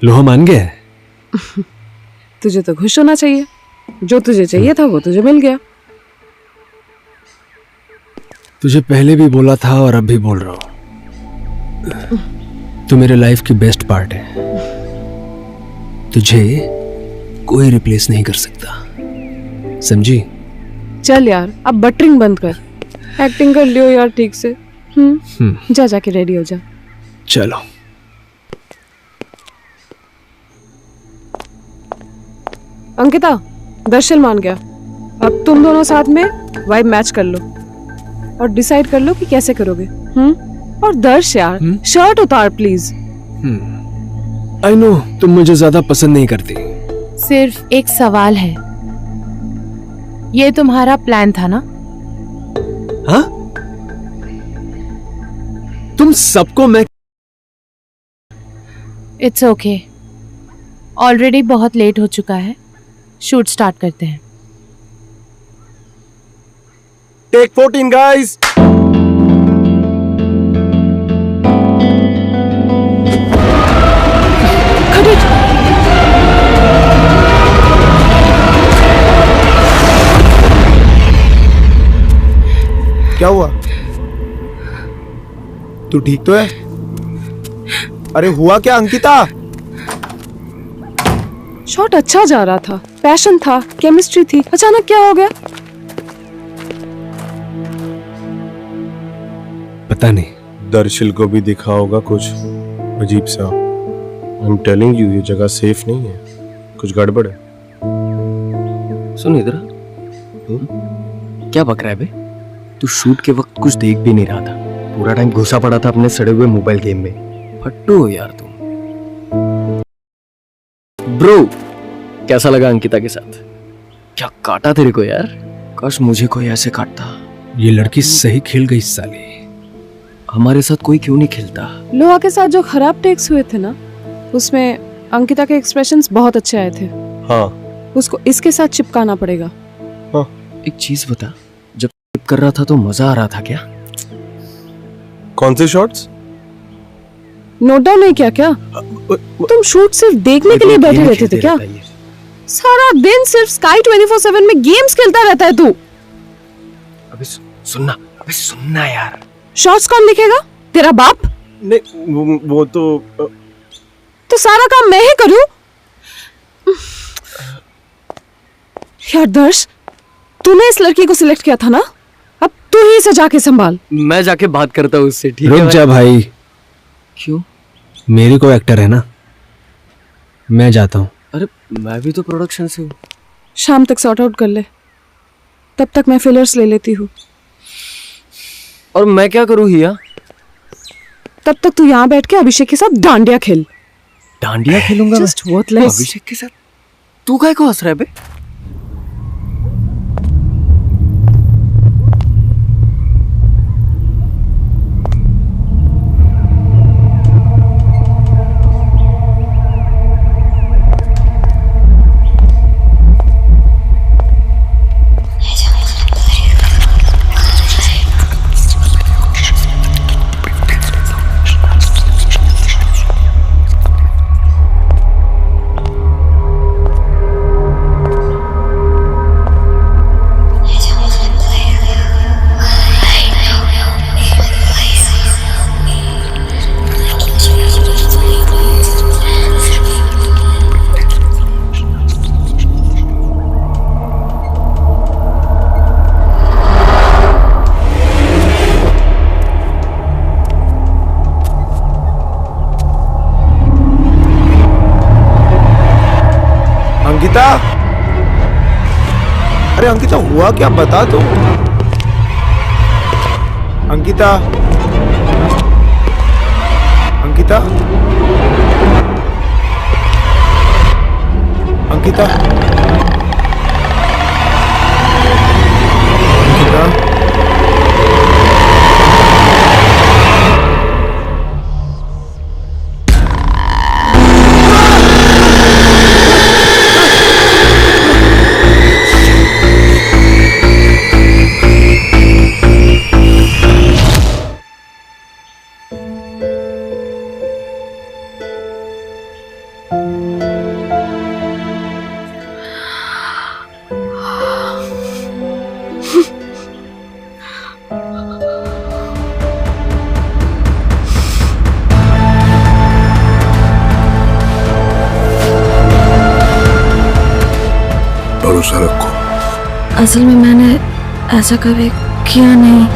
लोहा मान गया है? तुझे तो खुश होना चाहिए। जो तुझे चाहिए था वो तुझे मिल गया। तुझे पहले भी बोला था और अब भी बोल रहा हूं, तू मेरे लाइफ की बेस्ट पार्ट है। तुझे कोई रिप्लेस नहीं कर सकता, समझी? चल यार अब बटरिंग बंद कर, एक्टिंग कर लियो यार ठीक से। जा जाके रेडी हो जा। चलो। अंकिता, दर्शन मान गया। अब तुम दोनों साथ में वाइब मैच कर लो और डिसाइड कर लो कि कैसे करोगे। और दर्श यार, शर्ट उतार प्लीज। आई नो तुम मुझे ज्यादा पसंद नहीं करती। सिर्फ एक सवाल है, ये तुम्हारा प्लान था ना? हाँ? तुम सबको मैं इट्स ओके, ऑलरेडी बहुत लेट हो चुका है। शूट स्टार्ट करते हैं। Take 14 guys. क्या हुआ? तू ठीक तो है? अरे हुआ क्या अंकिता? शॉट अच्छा जा रहा था, पैशन था, केमिस्ट्री थी, अचानक क्या हो गया? पता नहीं। दर्शिल को भी दिखा होगा कुछ अजीब सा। आई एम टेलिंग यू, ये जगह सेफ नहीं है, कुछ गड़बड़ है। सुन इधर, क्या बक रहा है बे? तू शूट के वक्त कुछ देख भी नहीं रहा था, पूरा टाइम घुसा पड़ा था अपने सड़े हुए मोबाइल गेम में। फट्टू हो यार तुम। ब्रो, कैसा लगा अंकिता के साथ? क्या काटा तेरे को यार? काश मुझे कोई ऐसे काटता। ये लड़की सही खेल गई साली। हमारे साथ कोई क्यों नहीं खेलता? लोहा के साथ जो खराब टेक्स हुए थे ना, उसमें अंकिता के एक्सप्रेशंस बहुत अच्छे आए थे। हाँ। उसको इसके साथ चिपकाना पड़ेगा। हाँ। एक चीज बता, जब कर रहा था तो मजा आ रहा था क्या? कौन से शॉट्स? नोट डाउन नहीं किया क्या? तुम शूट सिर्फ देखने के लिए बैठे रहते थे क्या? सारा दिन सिर्फ स्काई 24/7 में गेम्स खेलता रहता है तू। अबे सुनना यार। शॉट्स कौन लिखेगा? तेरा बाप? नहीं, वो तो सारा काम मैं ही करूं? यार दर्श, तूने इस लड़की को सिलेक्ट किया था ना, अब तू ही इसे जाके संभाल। मैं जाके बात करता हूँ उससे, ठीक है? रुक जा भाई। क्यों? मेरी को एक्टर है ना, मैं जाता हूँ। अरे मैं भी तो प्रोडक्शन से हूँ। शाम तक सॉर्ट आउट कर ले, तब तक मैं फिलर्स ले लेती हूँ। और मैं क्या करूँ हिया? तब तक तू यहाँ बैठ के अभिषेक के साथ डांडिया खेल। डांडिया खेलूंगा? Just worthless। अभिषेक के साथ? तू काय को हंस रहा है बे? अंकिता, अरे अंकिता हुआ क्या, बता तो। अंकिता, अंकिता, अंकिता, अंकिता। भरोसा रखो। असल में मैंने ऐसा कभी किया नहीं।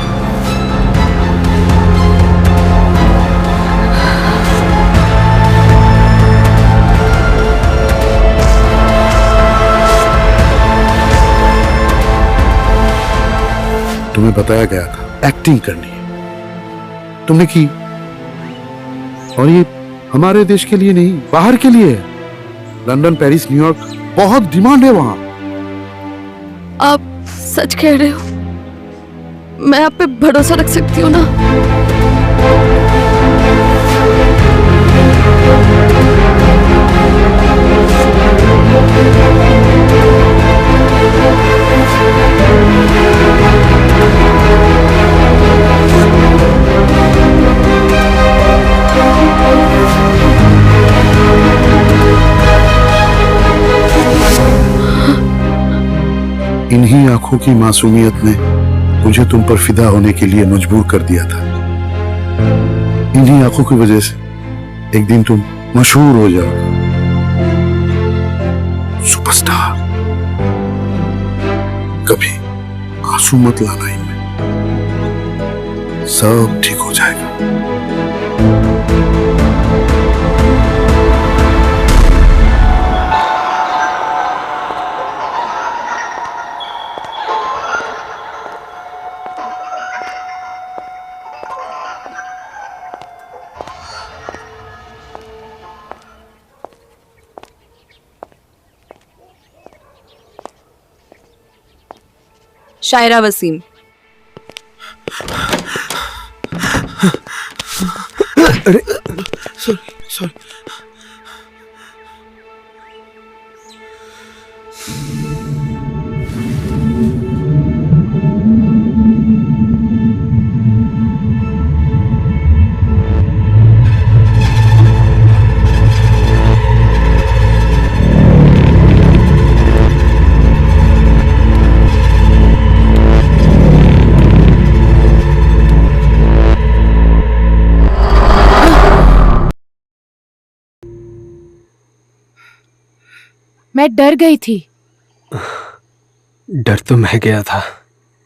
तुम्हें बताया गया था एक्टिंग करनी है, तुमने की। और ये हमारे देश के लिए नहीं, बाहर के लिए है। लंदन, पेरिस, न्यूयॉर्क, बहुत डिमांड है वहां। आप सच कह रहे हो? मैं आप पे भरोसा रख सकती हूँ ना? इन्हीं आंखों की मासूमियत ने मुझे तुम पर फिदा होने के लिए मजबूर कर दिया था। इन्हीं आंखों की वजह से एक दिन तुम मशहूर हो जाओगे, सुपरस्टार। कभी आंसू मत लाना इनमें, सब ठीक हो जाएगा। शायरा वसीम। अरे सॉरी। मैं डर गई थी। डर तो मैं गया था।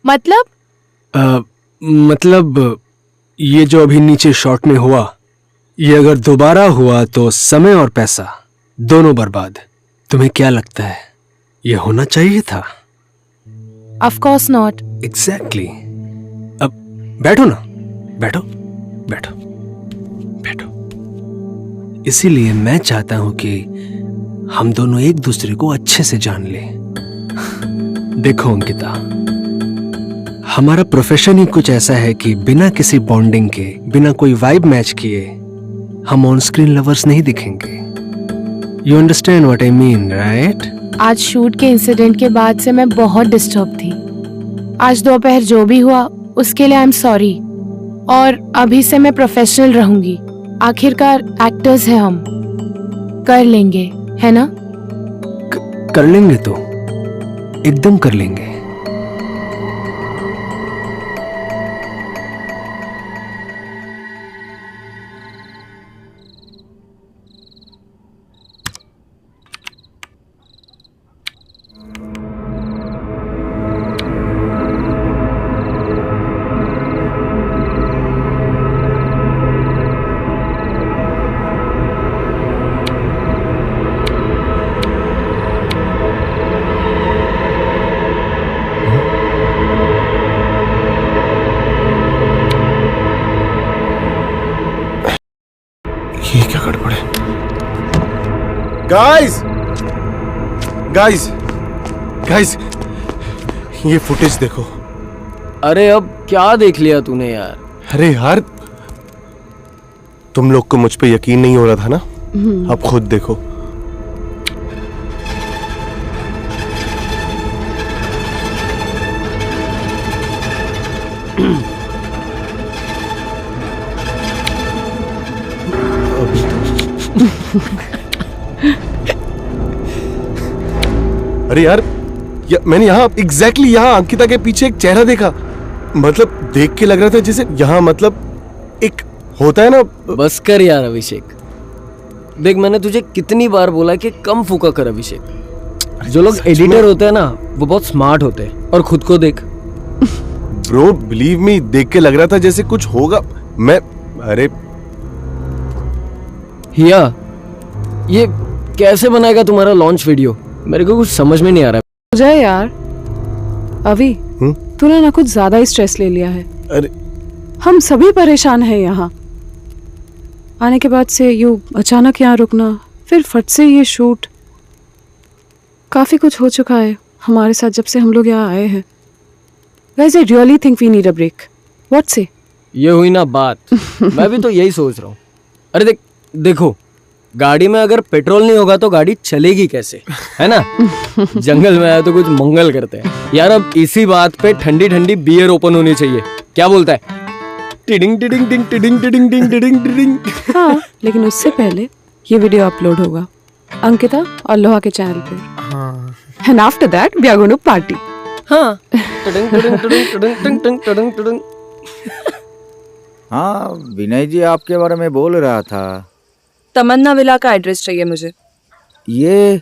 मतलब? मतलब ये जो अभी नीचे शॉट में हुआ, ये अगर दोबारा हुआ तो समय और पैसा दोनों बर्बाद। तुम्हें क्या लगता है ये होना चाहिए था? Of course not. एग्जैक्टली। अब बैठो ना, बैठो बैठो बैठो। इसीलिए मैं चाहता हूं कि हम दोनों एक दूसरे को अच्छे से जान लें। देखो अंकिता, हमारा प्रोफेशन ही कुछ ऐसा है कि बिना किसी बॉन्डिंग के, बिना कोई वाइब मैच किए हम ऑन स्क्रीन लवर्स नहीं दिखेंगे। You understand what I mean, right? आज शूट के इंसिडेंट के बाद से मैं बहुत डिस्टर्ब थी। आज दोपहर जो भी हुआ उसके लिए आई एम सॉरी। और अभी से मैं प्रोफेशनल रहूंगी। आखिरकार एक्टर्स हैं हम, कर लेंगे, है ना? कर लेंगे तो एकदम कर लेंगे। ये क्या गड़बड़ है? गाइस गाइस गाइस, ये फुटेज देखो। अरे अब क्या देख लिया तूने यार? अरे यार, तुम लोग को मुझ पे यकीन नहीं हो रहा था ना? अब खुद देखो। अरे यार, मैंने यहाँ एग्जैक्टली यहाँ अंकिता के पीछे एक चेहरा देखा। मतलब देख के लग रहा था जैसे यहाँ, मतलब एक होता है ना। बस कर यार अभिषेक, देख मैंने तुझे कितनी बार बोला कि कम फूका कर अभिषेक। जो लोग एडिटर होते हैं ना वो बहुत स्मार्ट होते हैं, और खुद को देख। ब्रो बिलीव मी, देख के लग रहा था जैसे कुछ होगा। मैं अरे हिया, ये कैसे बनाएगा तुम्हारा लॉन्च वीडियो? मेरे को कुछ समझ में नहीं आ रहा है। जय यार, अभी तूने ना कुछ ज्यादा ही स्ट्रेस ले लिया है। अरे हम सभी परेशान हैं यहाँ आने के बाद से। यू अचानक यहाँ रुकना, फिर फट से ये शूट, काफी कुछ हो चुका है हमारे साथ जब से हम लोग यहाँ आए हैं। Guys, I really think we need a break. What say? ये हुई ना बात। मैं भी तो यही सोच रहा हूँ। अरे देखो, गाड़ी में अगर पेट्रोल नहीं होगा तो गाड़ी चलेगी कैसे, है ना? जंगल में आया तो कुछ मंगल करते हैं यार। अब इसी बात पे ठंडी ठंडी बियर ओपन होनी चाहिए, क्या बोलता है? टिडिंग टिडिंग टिंग टिडिंग टिडिंग टिंग टिडिंग टिडिंग। हाँ, लेकिन उससे पहले ये वीडियो अपलोड होगा अंकिता और लोहा के चैनल पे। हाँ। And after that we are going to party. हाँ। Tiding tiding tiding tiding tiding tiding tiding. हाँ, विनय जी आपके बारे में बोल रहा था। तमन्ना विला का एड्रेस चाहिए मुझे। ये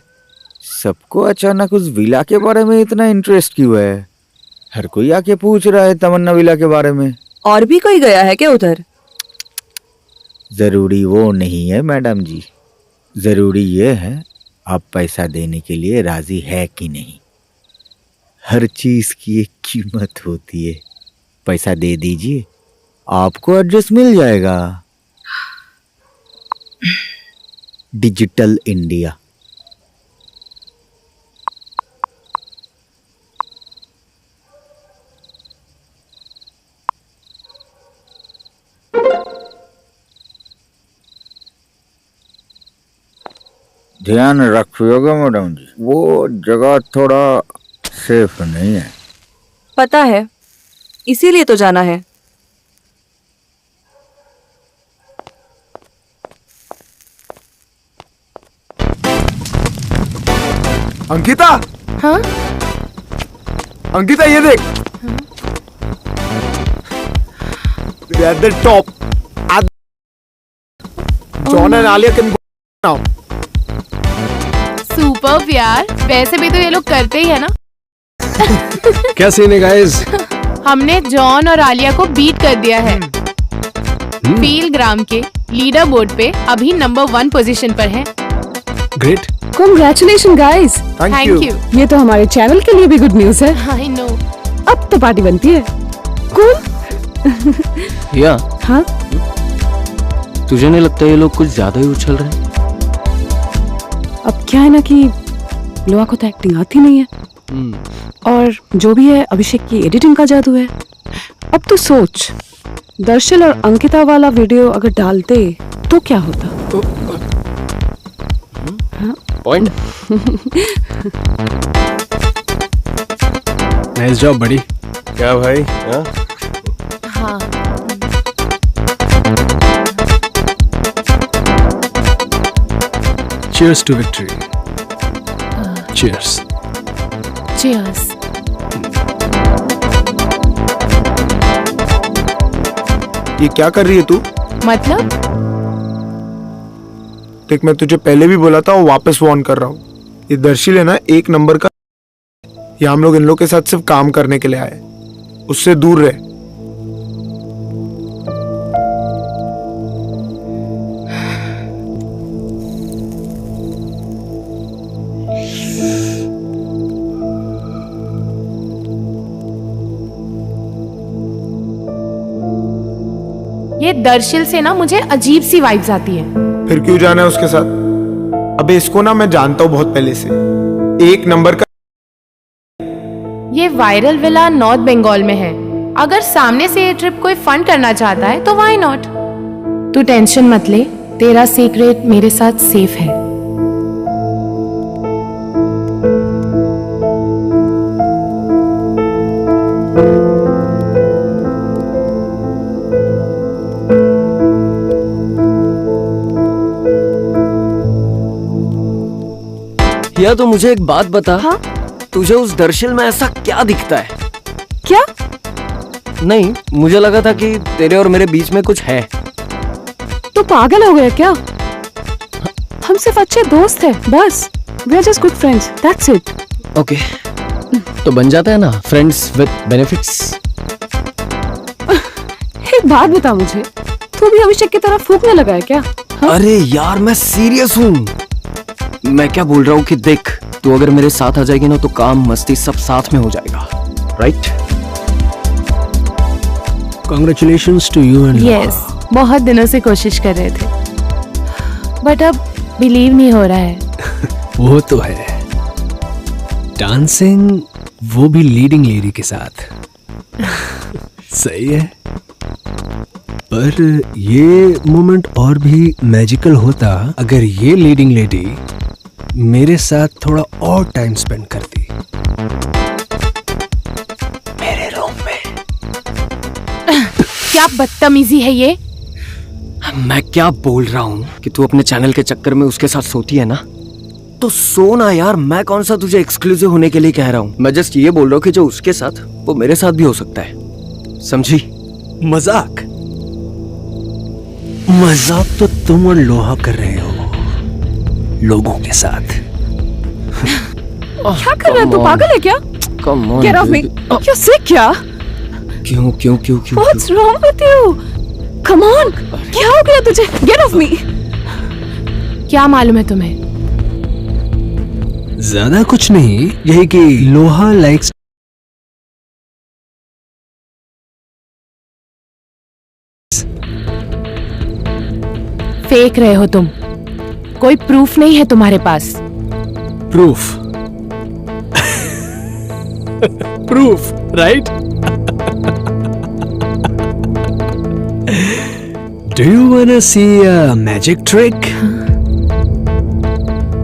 सबको अचानक उस विला के बारे में इतना इंटरेस्ट क्यों है? हर कोई आके पूछ रहा है तमन्ना विला के बारे में। और भी कोई गया है क्या उधर? जरूरी वो नहीं है मैडम जी, जरूरी ये है आप पैसा देने के लिए राजी है कि नहीं। हर चीज की एक कीमत होती है। पैसा दे दीजिए, आपको एड्रेस मिल जाएगा। Digital India. ध्यान रखिएगा मैडम जी, वो जगह थोड़ा सेफ नहीं है। पता है, इसीलिए तो जाना है। अंकिता, हाँ अंकिता ये देख, at the top, John and Alia can go now. Super यार, वैसे भी तो ये लोग करते ही है ना। क्या सीन है गाइस? हमने जॉन और आलिया को बीट कर दिया है। फील ग्राम के लीडर बोर्ड पे अभी नंबर 1 पोजीशन पर है। Great, Congratulations guys. Thank you. ये तो हमारे चैनल के लिए भी गुड न्यूज है। I know. अब तो पार्टी बनती है। कूल। या हाँ, तुझे नहीं लगता ये लोग कुछ ज्यादा ही उछल रहे हैं? अब क्या है ना कि लोहा को तो एक्टिंग आती नहीं है, और जो भी है अभिषेक की एडिटिंग का जादू है। अब तो सोच, दर्शन और अंकिता वाला वीडियो अगर डालते तो क्या होता? पॉइंट। नाइस जॉब बड़ी। क्या भाई? हाँ? हाँ Cheers to victory. Cheers. Cheers. ये क्या कर रही है तू? मतलब? देख, मैं तुझे पहले भी बोला था और वापस वार्न कर रहा हूँ, ये दर्शिल है ना, एक नंबर का। ये हम लोग इन लोग के साथ सिर्फ काम करने के लिए आए, उससे दूर रहे। ये दर्शिल से ना मुझे अजीब सी वाइब्स आती है। फिर क्यों जाना है उसके साथ? अबे इसको ना मैं जानता हूँ बहुत पहले से, एक नंबर का। ये वायरल विला नॉर्थ बंगाल में है। अगर सामने से ये ट्रिप कोई फंड करना चाहता है तो व्हाई नॉट। तू टेंशन मत ले, तेरा सीक्रेट मेरे साथ सेफ है। या तो मुझे एक बात बता। हाँ? तुझे उस दर्शिल में ऐसा क्या दिखता है? क्या? नहीं, मुझे लगा था कि तेरे और मेरे बीच में कुछ है। तो पागल हो गया क्या? हम सिर्फ अच्छे दोस्त हैं, बस। We are just good friends. That's it. Okay, तो बन जाता है ना फ्रेंड्स विद बेनिफिट्स। एक बात बता मुझे, तू भी अभिषेक की तरह फूकने लगा है क्या? हाँ? अरे यार मैं सीरियस हूँ। मैं क्या बोल रहा हूँ कि देख, तू अगर मेरे साथ आ जाएगी ना तो काम मस्ती सब साथ में हो जाएगा, right? Congratulations to you and yes, बहुत दिनों से कोशिश कर रहे थे, बट अब बिलीव नहीं हो रहा है। वो तो है, डांसिंग, वो भी लीडिंग लेडी के साथ। सही है, पर ये मोमेंट और भी मैजिकल होता अगर ये लीडिंग लेडी मेरे साथ थोड़ा और टाइम स्पेंड करती मेरे रूम में। क्या बदतमीजी है ये? मैं क्या बोल रहा हूँ कि तू अपने चैनल के चक्कर में उसके साथ सोती है ना, तो सो ना यार। मैं कौन सा तुझे एक्सक्लूसिव होने के लिए कह रहा हूँ। मैं जस्ट ये बोल रहा हूँ कि जो उसके साथ वो मेरे साथ भी हो सकता है, समझी? मजाक मजाक तो तुम और लोहा कर रहे हो लोगों के साथ। क्या कर रहा है तू? पागल है क्या? Come on, Get off me. baby. क्यों सिक क्या? क्यों क्यों क्यों क्यों? What's wrong with you? Come on. क्या हो गया तुझे? Get off me. क्या मालूम है तुम्हें? ज्यादा कुछ नहीं, यही कि लोहा लाइक्स फेक रहे हो तुम। कोई प्रूफ नहीं है तुम्हारे पास। Proof. Proof, right? Do you wanna see a magic trick?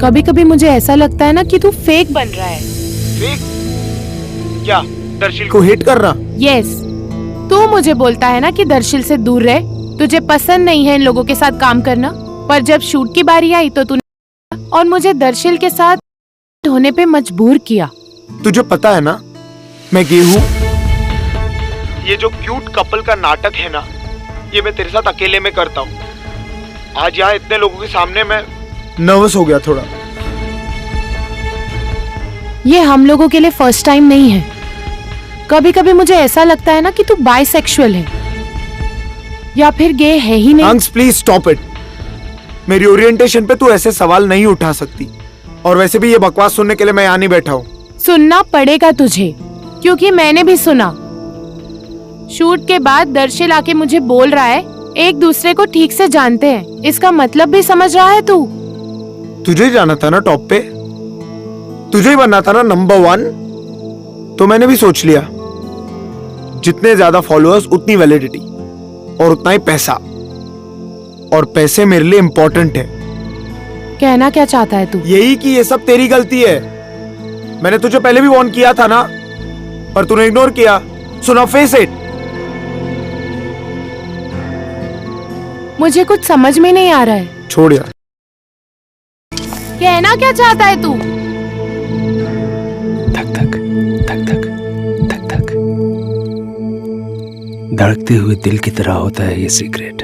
कभी कभी मुझे ऐसा लगता है ना कि तू फेक बन रहा है। फेक? क्या दर्शिल को हेट कर रहा? यस, तू मुझे बोलता है ना कि दर्शिल से दूर रह, तुझे पसंद नहीं है इन लोगों के साथ काम करना, पर जब शूट की बारी आई तो तूने और मुझे दर्शिल के साथ होने पे मजबूर किया। तुझे पता है ना मैं गे हूँ। ये जो क्यूट कपल का नाटक है ना, ये मैं तेरे साथ अकेले में करता हूँ। आज यहाँ इतने लोगों के सामने मैं नर्वस हो गया थोड़ा। ये हम लोगों के लिए फर्स्ट टाइम नहीं है। कभी कभी मुझे ऐसा लगता है ना कि तू बाइसेक्सुअल है या फिर गे है ही नहीं। अंक्स प्लीज स्टॉप इट। मेरी ओरिएंटेशन पे तू ऐसे सवाल नहीं उठा सकती, और वैसे भी ये बकवास सुनने के लिए मैं यहाँ नहीं बैठा हूँ। सुनना पड़ेगा तुझे, क्योंकि मैंने भी सुना। शूट के बाद दर्शिल आके मुझे बोल रहा है एक दूसरे को ठीक से जानते हैं। इसका मतलब भी समझ रहा है तू? तुझे ही जाना था ना टॉप पे, तुझे ही बनना था ना नंबर 1। तो मैंने भी सोच लिया, जितने ज्यादा फॉलोअर्स उतनी वैलिडिटी और उतना ही पैसा, और पैसे मेरे लिए इंपॉर्टेंट है। कहना क्या चाहता है तू? यही कि ये सब तेरी गलती है। मैंने तुझे पहले भी वार्न किया था ना, पर तूने इग्नोर किया। So now face it. मुझे कुछ समझ में नहीं आ रहा है। छोड़ यार। कहना क्या चाहता है तू? धक धक धक धक धक धक, धड़कते हुए दिल की तरह होता है ये सीक्रेट।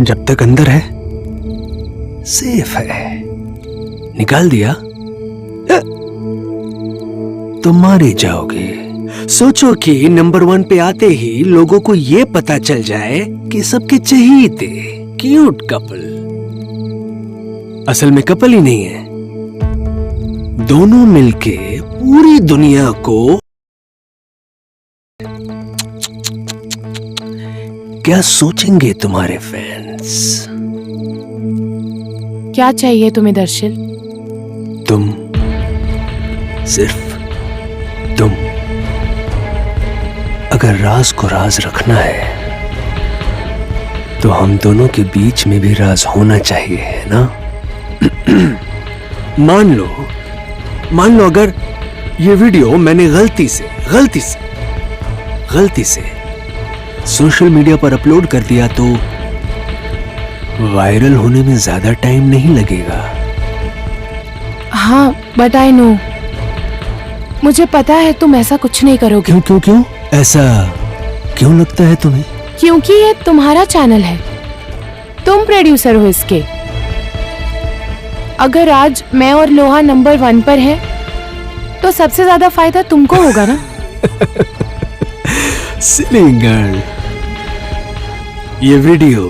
जब तक अंदर है सेफ है, निकाल दिया तो मारे जाओगे। सोचो कि नंबर 1 पे आते ही लोगों को ये पता चल जाए कि सबके चहीते क्यूट कपल असल में कपल ही नहीं है, दोनों मिलके पूरी दुनिया को क्या सोचेंगे तुम्हारे फैन। सेंस। क्या चाहिए तुम्हें दर्शिल? तुम, सिर्फ तुम। अगर राज को राज रखना है तो हम दोनों के बीच में भी राज होना चाहिए, है ना? मान लो अगर ये वीडियो मैंने गलती से सोशल मीडिया पर अपलोड कर दिया तो वायरल होने में ज्यादा टाइम नहीं लगेगा। हाँ, बट आई नो, मुझे पता है तुम ऐसा कुछ नहीं करोगे। क्यों ऐसा क्यों लगता है तुम्हें? क्योंकि ये तुम्हारा चैनल है, तुम प्रोड्यूसर हो इसके। अगर आज मैं और लोहा नंबर 1 पर है तो सबसे ज्यादा फायदा तुमको होगा ना। सिली गर्ल, ये वीडियो,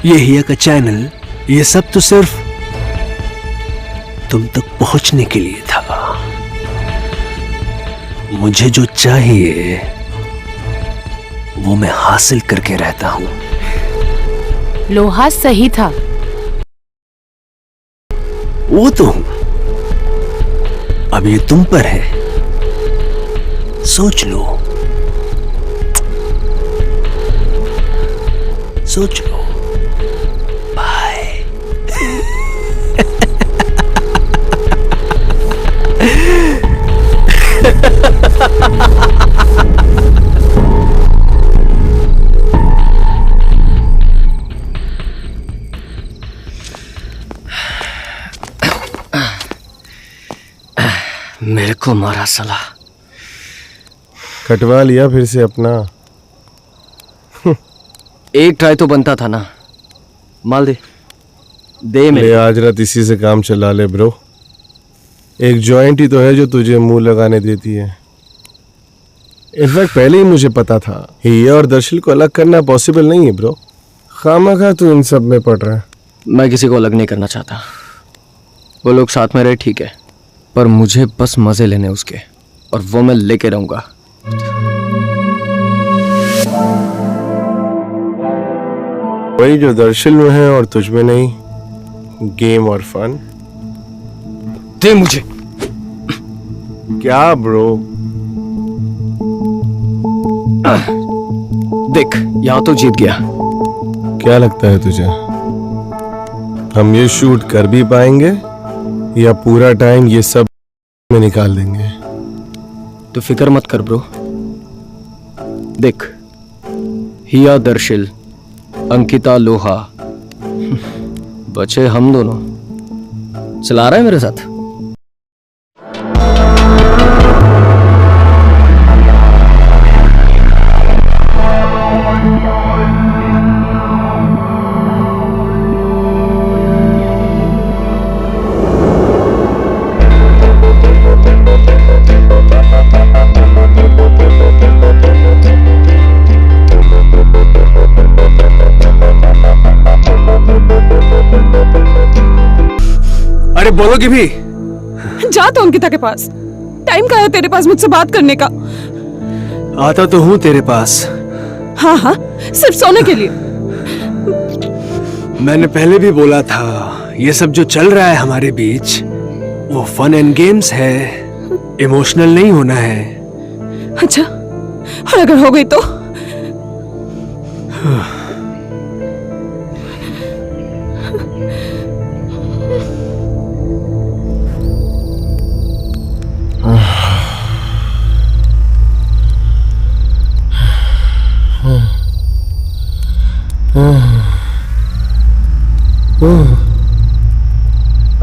ये हिया का चैनल, ये सब तो सिर्फ तुम तक पहुंचने के लिए था। मुझे जो चाहिए वो मैं हासिल करके रहता हूं। लोहा सही था। वो तो हूं, अब ये तुम पर है, सोच लो। बाय। मेरे को मारा साला। कटवा लिया फिर से अपना। एक ट्राई तो बनता था ना। माल दे ले आज रात इसी से काम चला ले ब्रो। एक जॉइंट ही तो है जो तुझे मुंह लगाने देती है। इनफैक्ट पहले ही मुझे पता था हिया और दर्शिल को अलग करना पॉसिबल नहीं है ब्रो। खामखा तू इन सब में पड़ रहा है। मैं किसी को अलग नहीं करना चाहता। वो लोग साथ में रहे ठीक है, पर मुझे बस मजे लेने उसके, और वो मैं लेके रहूंगा। वही जो दर्शिल में है और तुझ में नहीं, गेम और फन। दे मुझे। क्या ब्रो? देख, यहाँ तो जीत गया। क्या लगता है तुझे, हम ये शूट कर भी पाएंगे या पूरा टाइम ये सब में निकाल देंगे? तो फिक्र मत कर ब्रो। देख, हिया दर्शिल, अंकिता लोहा, बचे हम दोनों। चला रहा है मेरे साथ? अरे बोलोगी भी? जा तो अंकिता के पास। टाइम कहाँ है तेरे पास मुझसे बात करने का? आता तो हूं तेरे पास। हाँ हाँ, सिर्फ सोने के लिए। मैंने पहले भी बोला था, ये सब जो चल रहा है हमारे बीच वो फन एंड गेम्स है, इमोशनल नहीं होना है। अच्छा, और अगर हो गई तो?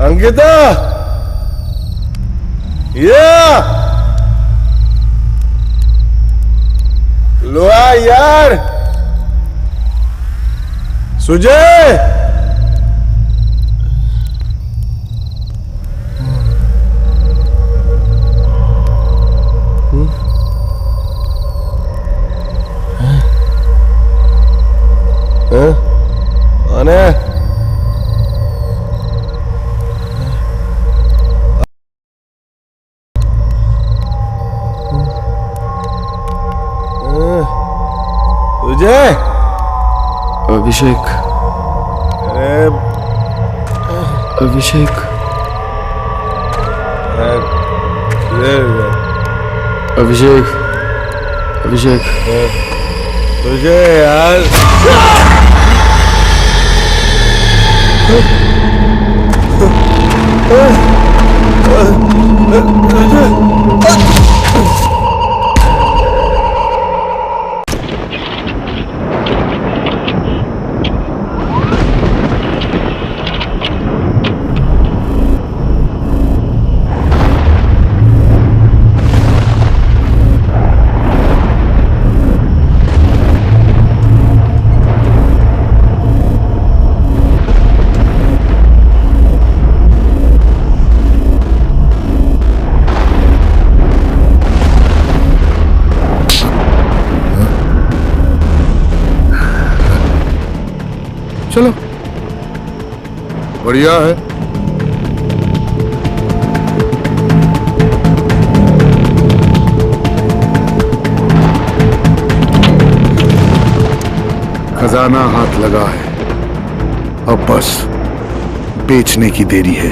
अंकिता, लोहा यार, सुजय, कौन है? अभिषेक, अभिषेक अभिषेक अभिषेक तुझे यार चलो बढ़िया है। खजाना हाथ लगा है, अब बस बेचने की देरी है।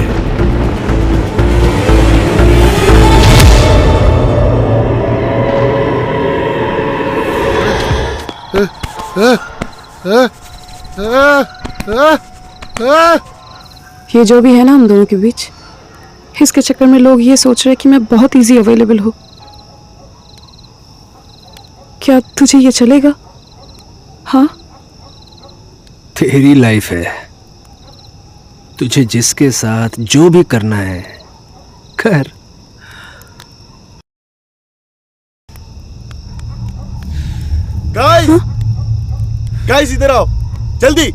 ये जो भी है ना हम दोनों के बीच, इसके चक्कर में लोग ये सोच रहे हैं कि मैं बहुत इजी अवेलेबल हूँ। क्या तुझे ये चलेगा? हाँ, तेरी लाइफ है, तुझे जिसके साथ जो भी करना है कर। गाइस गाइस इधर आओ जल्दी।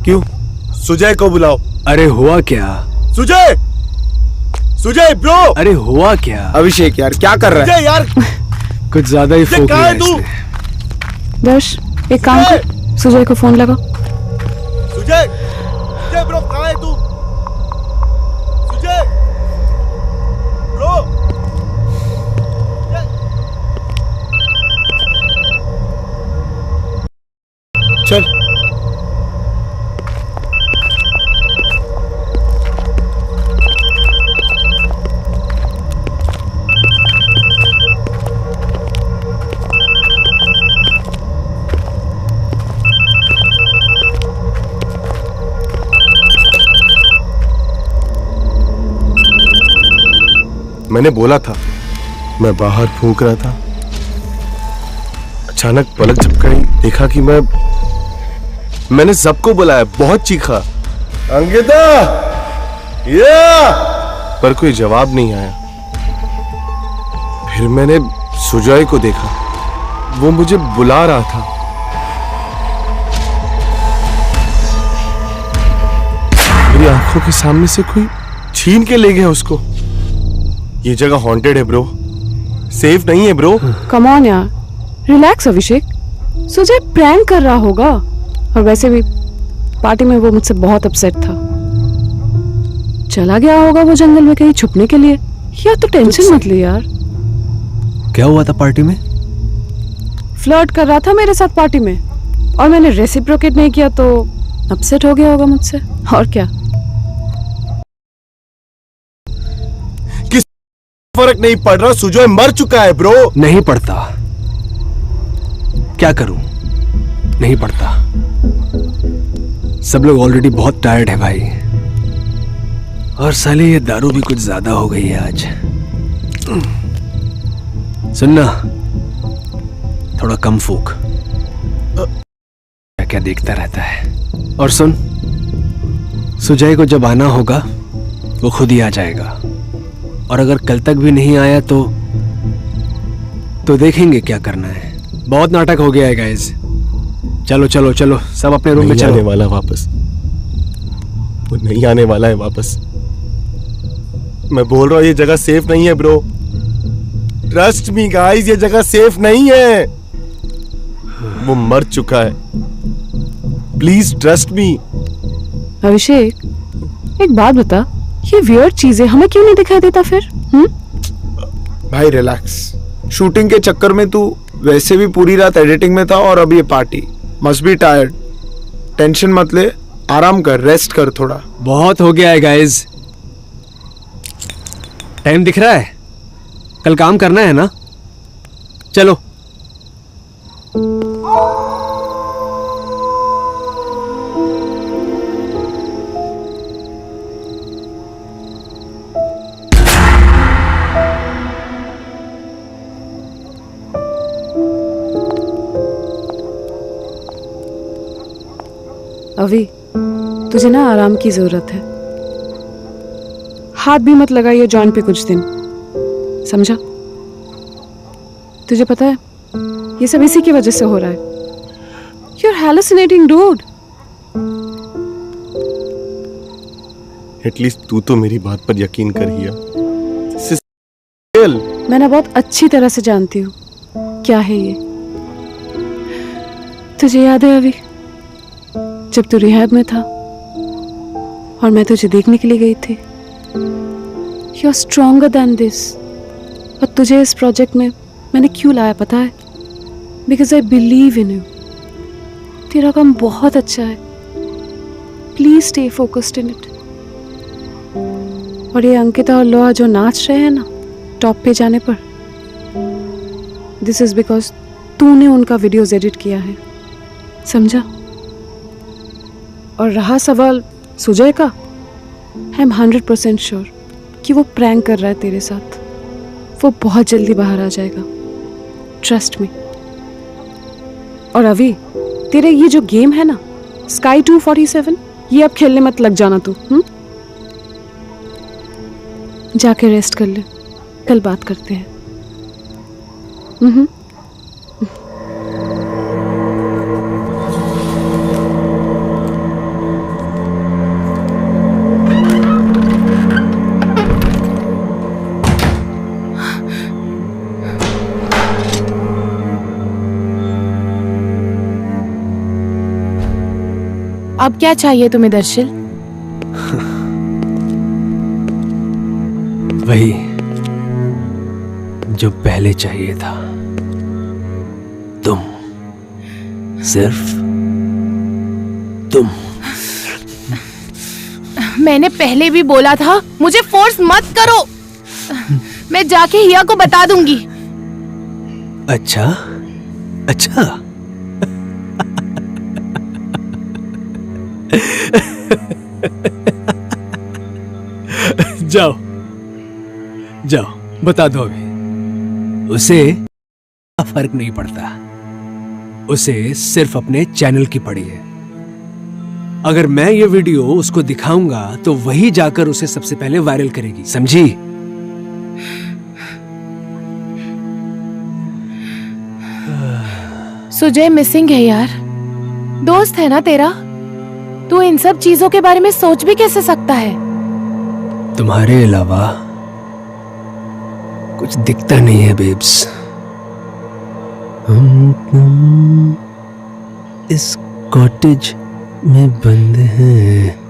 क्यों? सुजय को बुलाओ। अरे हुआ क्या? सुजय सुजय ब्रो। अरे हुआ क्या? अभिषेक यार क्या कर रहा है? सुजय यार कुछ ज्यादा ही फोक लिया तू? इसने। दर्श एक काम कर, सुजय को फोन लगा। सुजय सुजय ब्रो कहाँ है तू? सुजय ब्रो चल मैंने बोला था, मैं बाहर फूंक रहा था, अचानक पलक झपकाई, देखा कि मैंने सबको बुलाया, बहुत चीखा, अंकिता या, पर कोई जवाब नहीं आया। फिर मैंने सुजय को देखा, वो मुझे बुला रहा था। मेरी आंखों के सामने से कोई छीन के ले गया उसको। ये जगह हॉन्टेड है ब्रो, सेफ नहीं है ब्रो। कम ऑन यार, रिलैक्स अभिषेक, सुजय प्रैंक कर रहा होगा। और वैसे भी पार्टी में वो मुझसे बहुत अपसेट था, चला गया होगा वो जंगल में कहीं छुपने के लिए। यार तो टेंशन मत ले यार। क्या हुआ था पार्टी में? फ्लर्ट कर रहा था मेरे साथ पार्टी में, और मैंने रेसिप्रोकेट नहीं किया तो अपसेट हो गया होगा मुझसे, और क्या। फर्क नहीं पड़ रहा, सुजय मर चुका है ब्रो। नहीं पड़ता, क्या करूं, नहीं पड़ता। सब लोग ऑलरेडी बहुत टायर्ड है भाई, और साले ये दारू भी कुछ ज्यादा हो गई है आज। सुनना, थोड़ा कम फूक, क्या देखता रहता है। और सुन, सुजय को जब आना होगा वो खुद ही आ जाएगा, और अगर कल तक भी नहीं आया तो देखेंगे क्या करना है। बहुत नाटक हो गया है गाइस, चलो चलो चलो सब अपने रूम में चलो। आने वाला वापस, वो नहीं आने वाला है वापस। मैं बोल रहा हूँ ये जगह सेफ नहीं है ब्रो, ट्रस्ट मी गाइस, ये जगह सेफ नहीं है। वो मर चुका है, प्लीज ट्रस्ट मी। अभिषेक एक बात बता, ये वियर्ड चीजें हमें क्यों नहीं दिखाई देता फिर? भाई रिलैक्स, शूटिंग के चक्कर में तू वैसे भी पूरी रात एडिटिंग में था और अब ये party. Must be tired. Tension मत ले, आराम कर, रेस्ट कर थोड़ा। बहुत हो गया है गाइस। टाइम दिख रहा है, कल काम करना है ना। चलो। अभी तुझे ना आराम की जरूरत है। हाथ भी मत लगाइए जॉइंट पे कुछ दिन, समझा? तुझे पता है ये सब इसी की वजह से हो रहा है। You're hallucinating, dude. एटलीस्ट तू तो मेरी बात पर यकीन कर हिया। मैं ना बहुत अच्छी तरह से जानती हूँ क्या है ये। तुझे याद है अभी जब तू रिहैब में था और मैं तुझे देखने के लिए गई थी? You're stronger than this. और तुझे इस प्रोजेक्ट में मैंने क्यों लाया पता है? Because I believe in you. तेरा काम बहुत अच्छा है। Please stay focused in it. और ये अंकिता और लोहा जो नाच रहे हैं ना टॉप पे जाने पर, दिस इज बिकॉज तूने उनका वीडियोस एडिट किया है, समझा? और रहा सवाल सुजय का, आई एम 100% श्योर कि वो प्रैंक कर रहा है तेरे साथ। वो बहुत जल्दी बाहर आ जाएगा, ट्रस्ट मी। और अभी तेरे ये जो गेम है ना स्काई 247, ये अब खेलने मत लग जाना तू। जाके रेस्ट कर ले, कल बात करते हैं। अब क्या चाहिए तुम्हें दर्शिल? वही जो पहले चाहिए था, तुम, सिर्फ तुम। मैंने पहले भी बोला था मुझे फोर्स मत करो। मैं जाके हिया को बता दूंगी। अच्छा अच्छा। जाओ जाओ, बता दो अभी। उसे फर्क नहीं पड़ता, उसे सिर्फ अपने चैनल की पड़ी है। अगर मैं ये वीडियो उसको दिखाऊंगा तो वही जाकर उसे सबसे पहले वायरल करेगी, समझी? सुजय मिसिंग है यार, दोस्त है ना तेरा। तू इन सब चीजों के बारे में सोच भी कैसे सकता है? तुम्हारे अलावा कुछ दिखता नहीं है बेब्स। हम तुम इस कॉटेज में बंद हैं।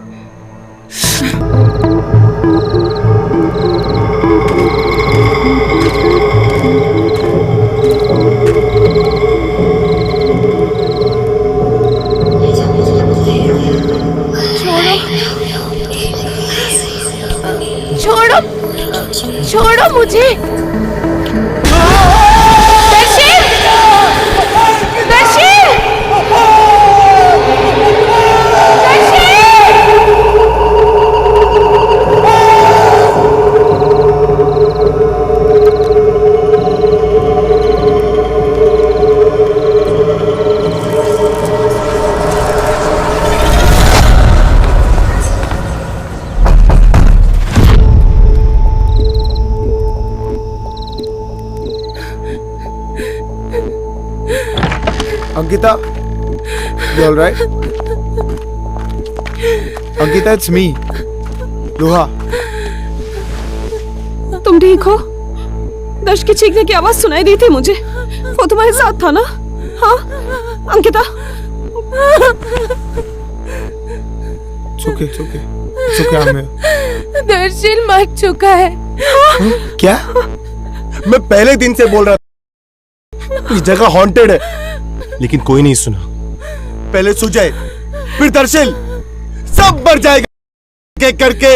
छोड़ो छोड़ो मुझे। Darsheel! Darsheel! Ankita, you all right? Ankita, it's me, लोहा। तुम ठीक हो? दर्श की चीखने की आवाज सुनाई दी थी मुझे। वो तुम्हारे साथ था ना? हाँ Ankita? It's okay, it's okay. It's okay, I'm here. Darsheel मर चुका है। क्या? मैं पहले दिन से बोल रहा था ये जगह हॉन्टेड है, लेकिन कोई नहीं सुना। पहले सुजय, फिर दर्शन, सब मर जाएगा एक करके।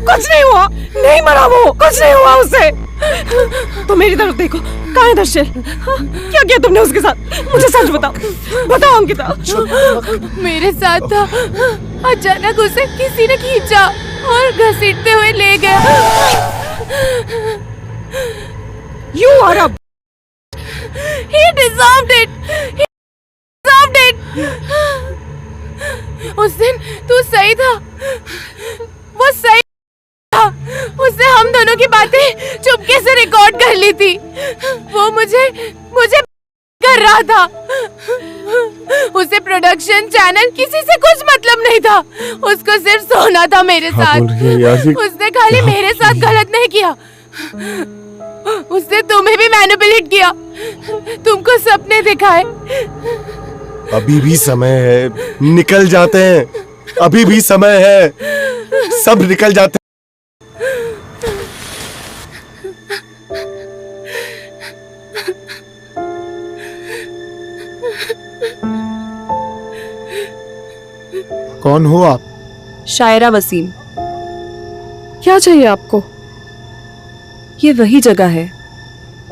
कुछ नहीं हुआ, नहीं मरा वो, कुछ नहीं हुआ उसे। तो मेरी तरफ देखो, कहाँ है दर्शन? हाँ, क्या किया तुमने उसके साथ? मुझे सच बताओ, बताओ अंकिता। मेरे साथ था, अचानक उसे किसी ने खींचा और घसीटते हुए ले गया। You are a... He deserved it. He deserved it. उस दिन तू सही था, वो सही था। उसने हम दोनों की बातें चुपके से रिकॉर्ड कर ली थी। वो मुझे कर रहा था। उसे प्रोडक्शन चैनल किसी से कुछ मतलब नहीं था। उसको सिर्फ सोना था मेरे साथ। उसने खाली मेरे साथ गलत नहीं किया, उसने तुम्हें भी मैनिपुलेट किया, तुमको सपने दिखाए। अभी भी समय है, निकल जाते हैं। अभी भी समय है, सब निकल जाते हैं। कौन हो आप? शायरा वसीम। क्या चाहिए आपको? ये वही जगह है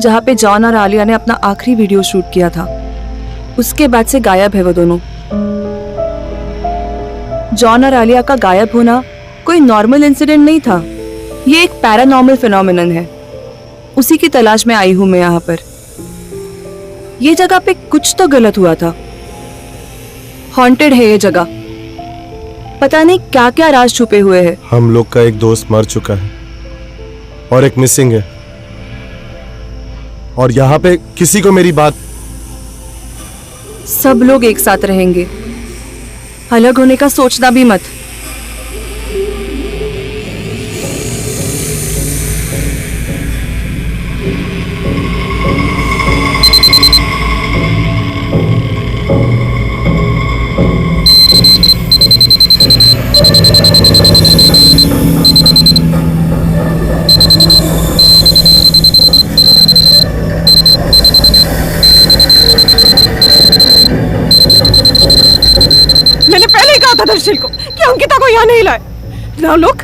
जहाँ पे जॉन और आलिया ने अपना आखिरी वीडियो शूट किया था। उसके बाद से गायब है वो दोनों। जॉन और आलिया का गायब होना कोई नॉर्मल इंसिडेंट नहीं था, ये एक पैरानॉर्मल फिनोमिनन है। उसी की तलाश में आई हूं मैं यहाँ पर। ये जगह पे कुछ तो गलत हुआ था। हॉन्टेड है ये जगह, पता नहीं क्या क्या राज छुपे हुए हैं। हम लोग का एक दोस्त मर चुका है और एक मिसिंग है, और यहाँ पे किसी को मेरी बात। सब लोग एक साथ रहेंगे, अलग होने का सोचना भी मत। मैंने पहले ही कहा था दर्शन को कि अंकिता को यहाँ नहीं लाए। Now look,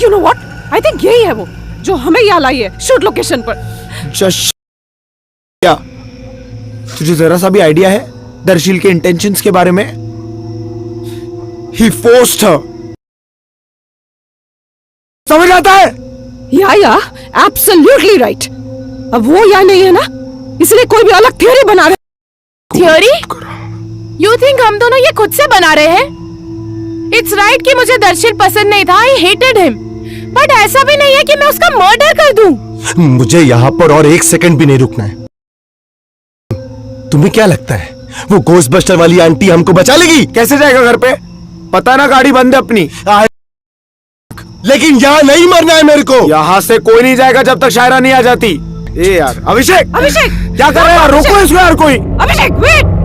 you know what? I think यही है वो जो हमें यहाँ लाई है शूट लोकेशन पर। क्या तुझे जरा सा भी आइडिया है दर्शील के इंटेंशंस के बारे में? He forced her. समझ आता है? या absolutely right. अब वो यहाँ नहीं है ना, इसलिए कोई भी अलग थियरी बना रहे। थियरी? You think हम दोनों ये खुद से बना रहे हैं? It's right कि मुझे दर्शन पसंद नहीं था, I hated him. But ऐसा भी नहीं है कि मैं उसका मर्डर कर दूं। मुझे यहाँ पर और एक सेकंड भी नहीं रुकना है। तुम्हें क्या लगता है वो घोस्टबस्टर वाली आंटी हमको बचा लेगी? कैसे जाएगा घर पे? पता ना गाड़ी बंद है अपनी। लेकिन यहाँ नहीं मरना है मेरे को। यहाँ से कोई नहीं जाएगा जब तक शायरा नहीं आ जाती। ए यार अभिषेक क्या कर रहे हैं? रोको इसको यार कोई। अभिषेक वेट।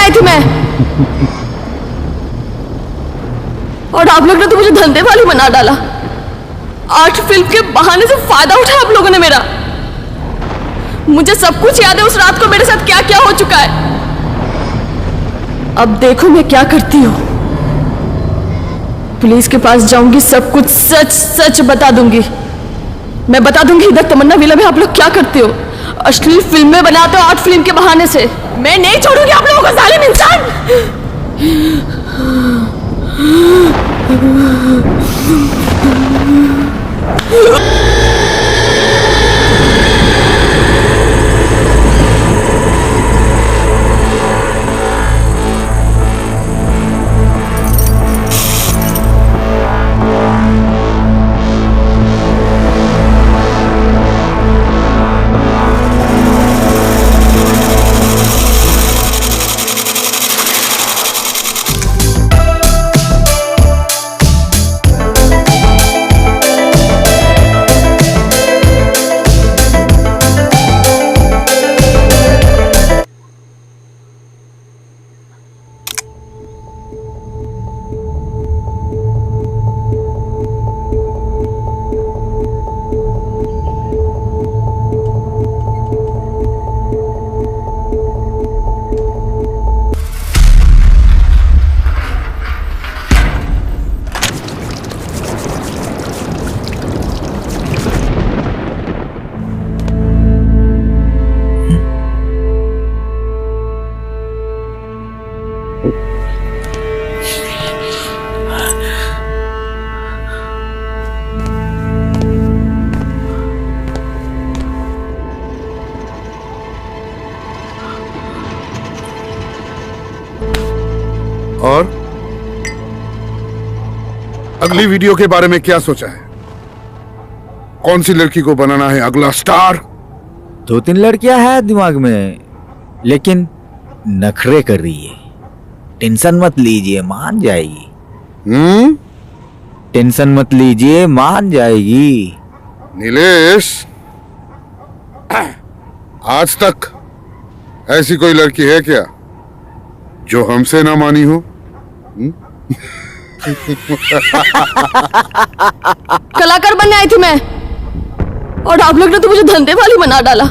थी मैं और आप लोग ने तो मुझे धंधे वाली बना डाला। आर्ट फिल्म के बहाने से फायदा उठाया आप लोगों ने मेरा। मुझे सब कुछ याद है उस रात को मेरे साथ क्या क्या हो चुका है। अब देखो मैं क्या करती हूँ। पुलिस के पास जाऊंगी, सब कुछ सच सच बता दूंगी। मैं बता दूंगी इधर तमन्ना विला में आप लोग क्या करते हो। अश्लील फिल्में बनाते हो आर्ट फिल्म के बहाने से। मैं नहीं छोड़ूंगी आप लोगों को जालिम इंसान। अगली वीडियो के बारे में क्या सोचा है? कौन सी लड़की को बनाना है अगला स्टार? 2-3 लड़कियां हैं दिमाग में, लेकिन नखरे कर रही है। टेंशन मत लीजिए, मान जाएगी। टेंशन मत लीजिए, मान जाएगी। नीलेश, आज तक ऐसी कोई लड़की है क्या जो हमसे ना मानी हो? कलाकार बनने आई थी मैं, और आप लोग ने तो मुझे धंधे वाली बना डाला।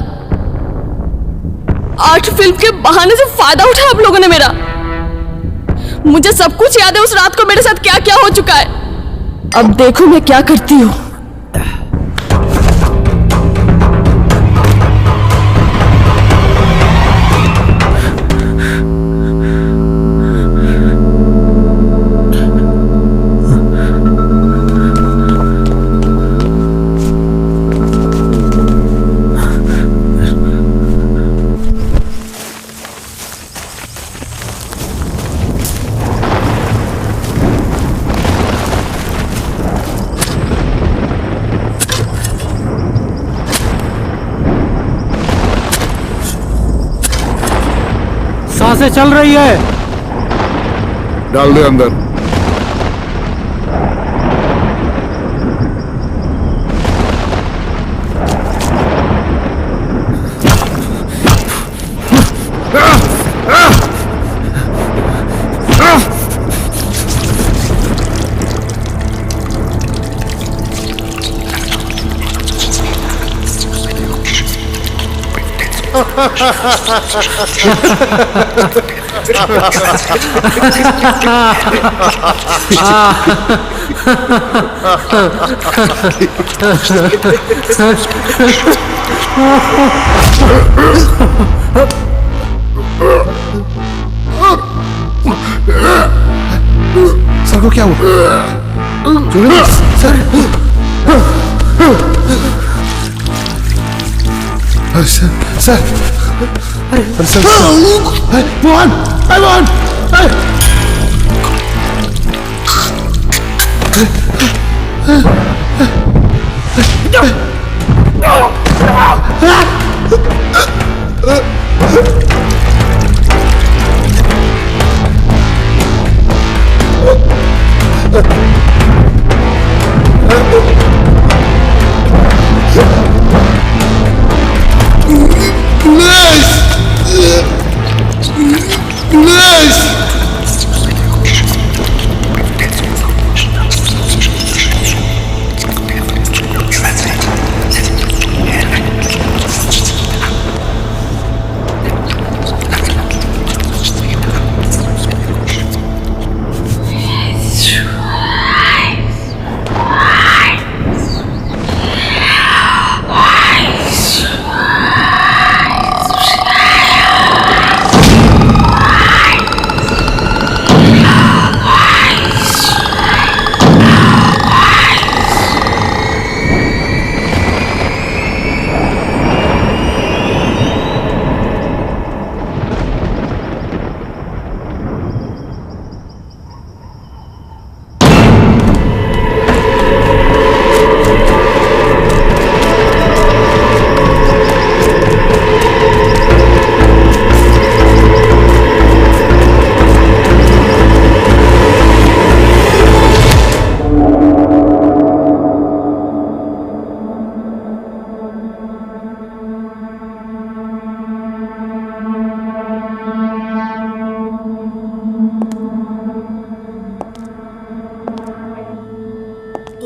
आर्ट फिल्म के बहाने से फायदा उठाया आप लोगों ने मेरा। मुझे सब कुछ याद है उस रात को मेरे साथ क्या क्या हो चुका है। अब देखो मैं क्या करती हूँ। सांसें चल रही है। डाल दे अंदर। सर को क्या हुआ? सर सर अरे सर मोहन, मोहन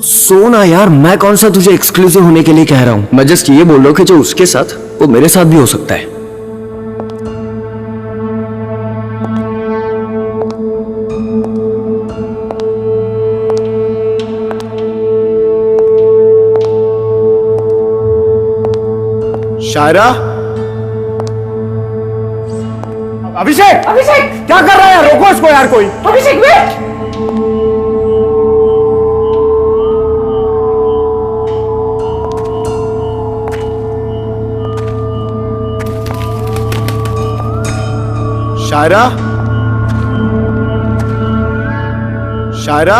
सोना यार, मैं कौन सा तुझे एक्सक्लूसिव होने के लिए कह रहा हूं। मैं जस्ट ये बोल रहा हूं कि जो उसके साथ वो मेरे साथ भी हो सकता है। शायरा, अभिषेक, अभिषेक क्या कर रहा है? रोको इसको यार कोई। अभिषेक वेट। शायरा, शायरा,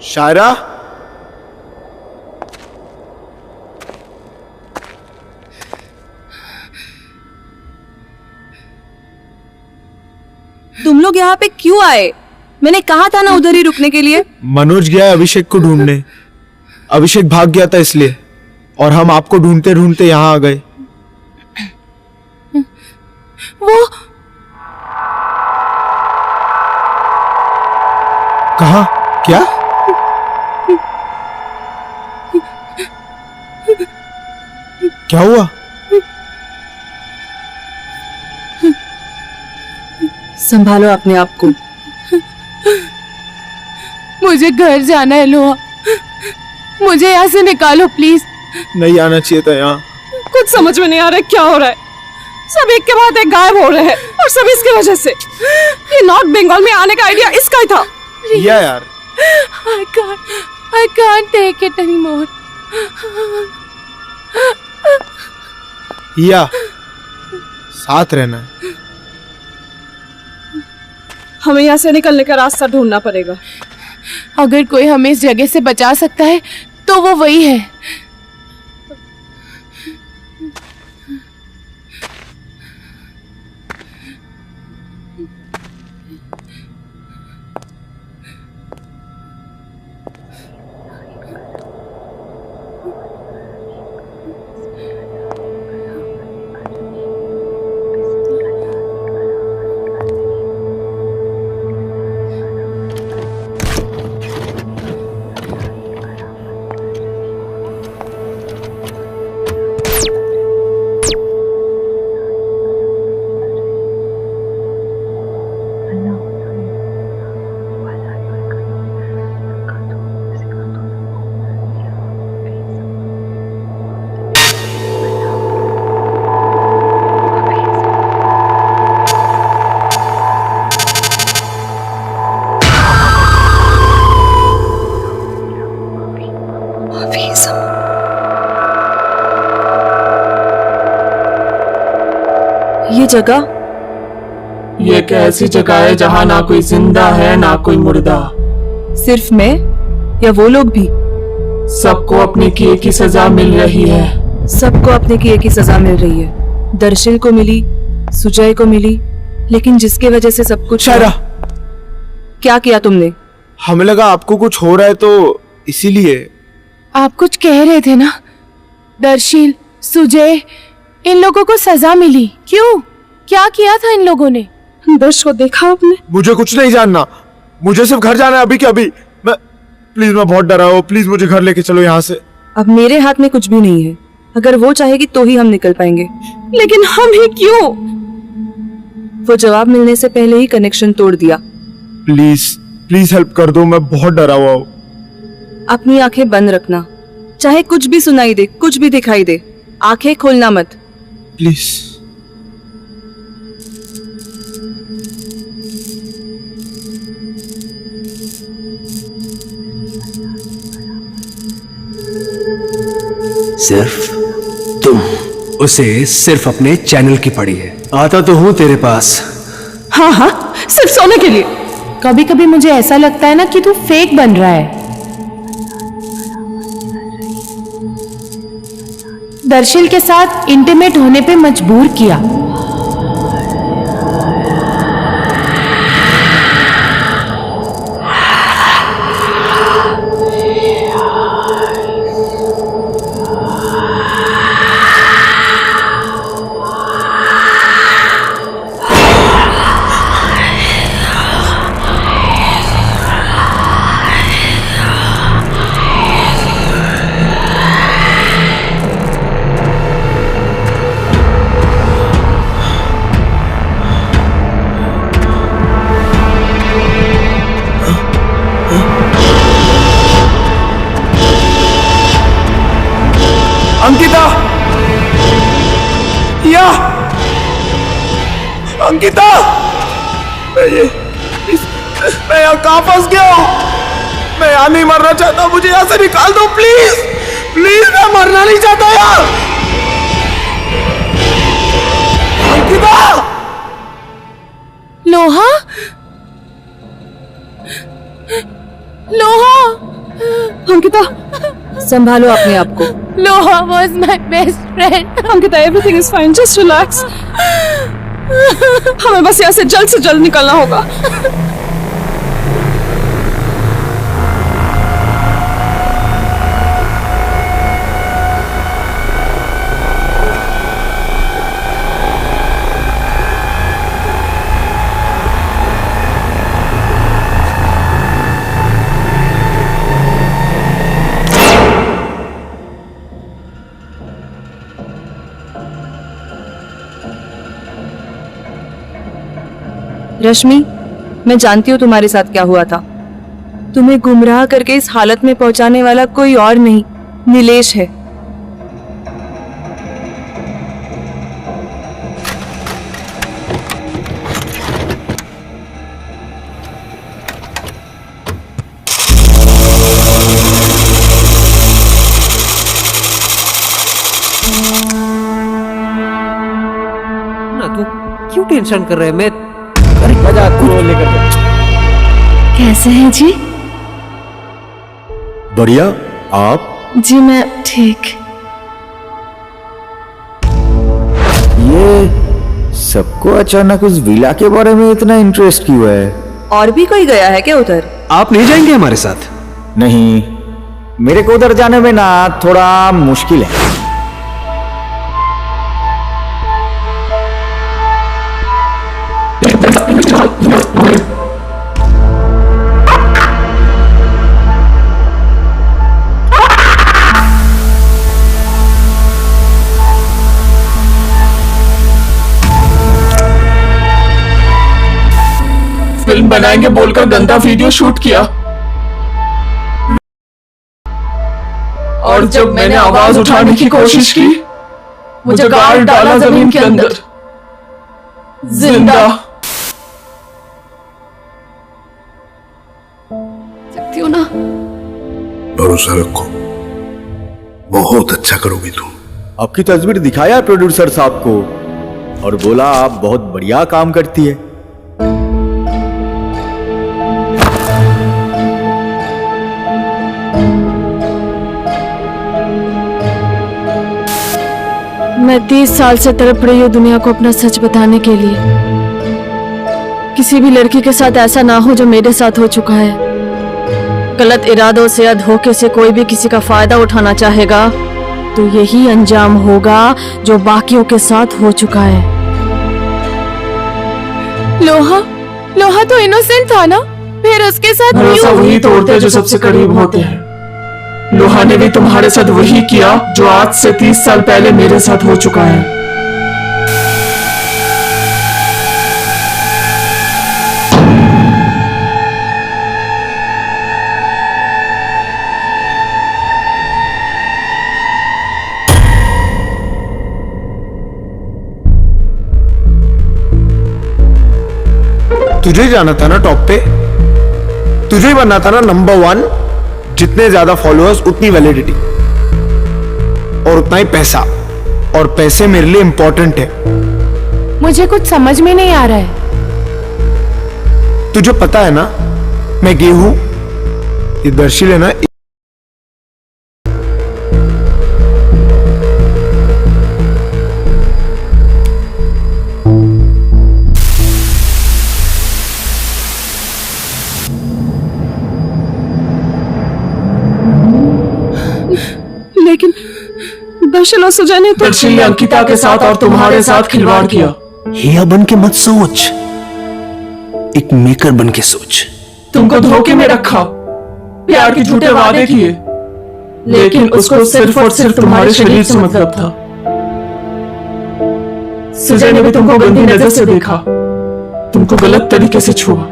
शायरा, तुम लोग यहाँ पे क्यों आए? मैंने कहा था ना उधर ही रुकने के लिए। मनोज गया है अभिषेक को ढूंढने। अभिषेक भाग गया था इसलिए, और हम आपको ढूंढते ढूंढते यहाँ आ गए। वो कहाँ? क्या? क्या हुआ? संभालो अपने आप को। मुझे घर जाना है लोहा, मुझे यहाँ से निकालो प्लीज। नहीं आना चाहिए था यहाँ। कुछ समझ में नहीं आ रहा है क्या हो रहा है। सब एक के बाद एक गायब हो रहे हैं और सब इसकी वजह से। ये नॉर्थ बंगाल में आने का आइडिया इसका ही था। यार I can't take it anymore. या साथ रहना है। हमें यहाँ से निकलने का रास्ता ढूंढना पड़ेगा। अगर कोई हमें इस जगह से बचा सकता है तो वो वही है। ये जगह, ये एक ऐसी जगह है जहाँ ना कोई जिंदा है ना कोई मुर्दा। सिर्फ मैं या वो लोग भी? सबको अपने किए की सजा मिल रही है। सबको अपने किए की सजा मिल रही है। दर्शिल को मिली, सुजय को मिली, लेकिन जिसके वजह से सब कुछ। शायरा, क्या किया तुमने? हमें लगा आपको कुछ हो रहा है तो इसीलिए। आप कुछ कह रहे थे ना? दर्शिल, सुजय, इन लोगों को सजा मिली। क्यों? क्या किया था इन लोगों ने? दर्श को देखा आपने? मुझे कुछ नहीं जानना, मुझे सिर्फ घर जाना है अभी के अभी। मैं बहुत डरा हूँ, प्लीज मुझे घर लेके चलो यहाँ से। अब मेरे हाथ में कुछ भी नहीं है। अगर वो चाहेगी तो ही हम निकल पाएंगे। लेकिन हम ही क्यों? वो जवाब मिलने से पहले ही कनेक्शन तोड़ दिया। प्लीज हेल्प कर दो, मैं बहुत डरा हुआ हूँ। अपनी आंखें बंद रखना, चाहे कुछ भी सुनाई दे, कुछ भी दिखाई दे, आंखें खोलना मत। प्लीज। सिर्फ तुम। उसे सिर्फ अपने चैनल की पड़ी है। आता तो हूं तेरे पास। हाँ हाँ, सिर्फ सोने के लिए। कभी कभी मुझे ऐसा लगता है ना कि तू फेक बन रहा है। दर्शिल के साथ इंटीमेट होने पे मजबूर किया। अंकिता, मैं यहाँ कहाँ फंस गया हूँ? मैं यहाँ नहीं मरना चाहता, मुझे यहाँ से निकाल दो प्लीज, प्लीज, मैं मरना नहीं चाहता यार। अंकिता! लोहा, लोहा, अंकिता, संभालो अपने आप को। लोहा was my best friend. Ankita, everything is fine, just relax. हमें बस यहाँ से जल्द निकलना होगा। रश्मि, मैं जानती हूँ तुम्हारे साथ क्या हुआ था। तुम्हें गुमराह करके इस हालत में पहुंचाने वाला कोई और नहीं, नीलेश है। ना तो क्यों टेंशन कर रहे हैं? मैं कैसे हैं जी? बढ़िया, आप? जी मैं ठीक। ये सबको अचानक उस विला के बारे में इतना इंटरेस्ट क्यों है? और भी कोई गया है क्या उधर? आप नहीं जाएंगे हमारे साथ? नहीं, मेरे को उधर जाने में ना थोड़ा मुश्किल है। फिल्म बनाएंगे बोलकर गंदा वीडियो शूट किया, और जब मैंने आवाज उठाने की कोशिश की, मुझे गाड़ डाला जमीन के अंदर, जिंदा। सकती हूँ ना? भरोसा रखो, बहुत अच्छा करोगी तुम। आपकी तस्वीर दिखाया प्रोड्यूसर साहब को और बोला आप बहुत बढ़िया काम करती है। मैं 30 साल से तड़प रही हूँ दुनिया को अपना सच बताने के लिए। किसी भी लड़की के साथ ऐसा ना हो जो मेरे साथ हो चुका है। गलत इरादों से या धोखे से कोई भी किसी का फायदा उठाना चाहेगा तो यही अंजाम होगा जो बाकियों के साथ हो चुका है। लोहा तो इनोसेंट था ना, फिर उसके साथ भरोसा वही तोड़ते हैं जो सबसे करीब होते हैं। लोहा ने भी तुम्हारे साथ वही किया जो आज से 30 साल पहले मेरे साथ हो चुका है। तुझे जाना था ना टॉप पे, तुझे बनना था ना नंबर 1। जितने ज्यादा फॉलोअर्स उतनी वैलिडिटी और उतना ही पैसा, और पैसे मेरे लिए इंपॉर्टेंट है। मुझे कुछ समझ में नहीं आ रहा है। तुझे पता है ना मैं गे हूं, ये दर्शिल है ना, लेकिन दर्शन और सुजय ने तो दर्शिल ने अंकिता के साथ और तुम्हारे साथ खिलवाड़ किया। हिया बन के मत सोच, एक मेकर बन के सोच। तुमको धोखे में रखा, प्यार के झूठे वादे किए, लेकिन उसको सिर्फ और सिर्फ तुम्हारे शरीर से मतलब था। सुजय ने भी तुमको गंदी नजर से देखा, तुमको गलत तरीके से छुआ।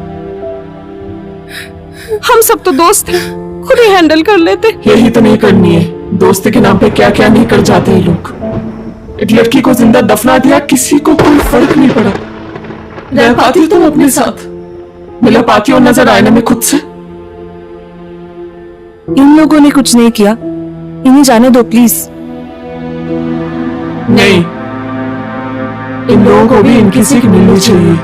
हम सब तो दोस्त हैं, खुद ही हैंडल कर लेते। यही तो नहीं करनी है। दोस्ती के नाम पे क्या क्या नहीं कर जाते हैं लोग। एक लड़की को जिंदा दफना दिया, किसी को कोई फर्क नहीं पड़ा। रह पाती हो तुम अपने साथ? मिल पाती हो नजर आईने में खुद से? इन लोगों ने कुछ नहीं किया, इन्हें जाने दो प्लीज। नहीं, इन लोगों को भी इनकी सीख मिलनी चाहिए।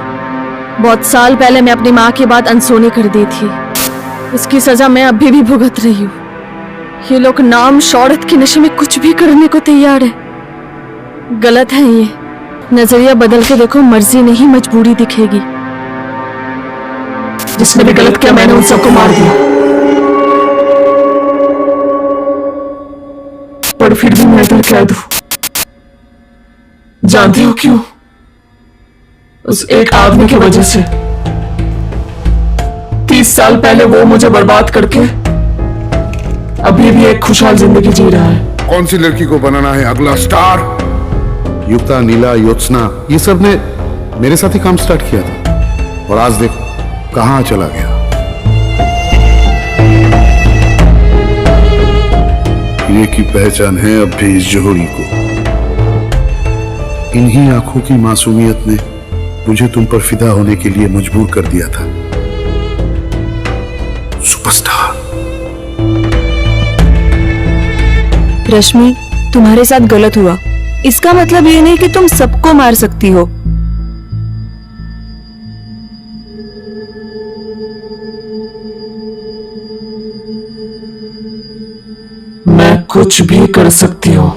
बहुत साल पहले मैं अपनी माँ की बात अनसुनी कर दी थी, उसकी सजा मैं अभी भी भुगत रही हूँ। ये लोग नाम शौहरत के नशे में कुछ भी करने को तैयार है। गलत है ये। नजरिया बदल के देखो, मर्जी नहीं मजबूरी दिखेगी। जिसने भी गलत किया मैंने उन सबको मार दिया, पर फिर भी मैं इधर कैद हूं। जानते हो क्यों? उस एक आदमी की वजह से। 30 साल पहले वो मुझे बर्बाद करके अभी भी एक खुशहाल जिंदगी जी रहा है। कौन सी लड़की को बनाना है अगला स्टार? युक्ता, नीला, योत्सना, ये सब ने मेरे साथ ही काम स्टार्ट किया था, और आज देखो कहां चला गया। ये की पहचान है अब भी इस जोहरी को। इन्हीं आंखों की मासूमियत ने मुझे तुम पर फिदा होने के लिए मजबूर कर दिया था। सुपरस्टार। रश्मि, तुम्हारे साथ गलत हुआ। इसका मतलब ये नहीं कि तुम सबको मार सकती हो। मैं कुछ भी कर सकती हूँ।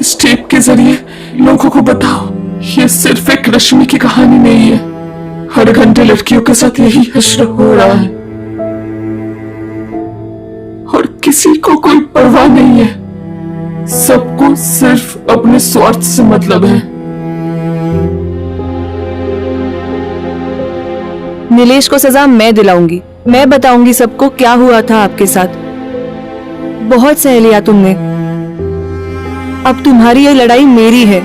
इस टेप के जरिए लोगों को बताओ, ये सिर्फ एक रश्मि की कहानी नहीं है। हर घंटे लड़कियों के साथ यही हश्र हो रहा है, और किसी को कोई परवाह नहीं है। सबको सिर्फ अपने स्वार्थ से मतलब है। नीलेश को सजा मैं दिलाऊंगी। मैं बताऊंगी सबको क्या हुआ था आपके साथ। बहुत सह लिया तुमने, अब तुम्हारी ये लड़ाई मेरी है।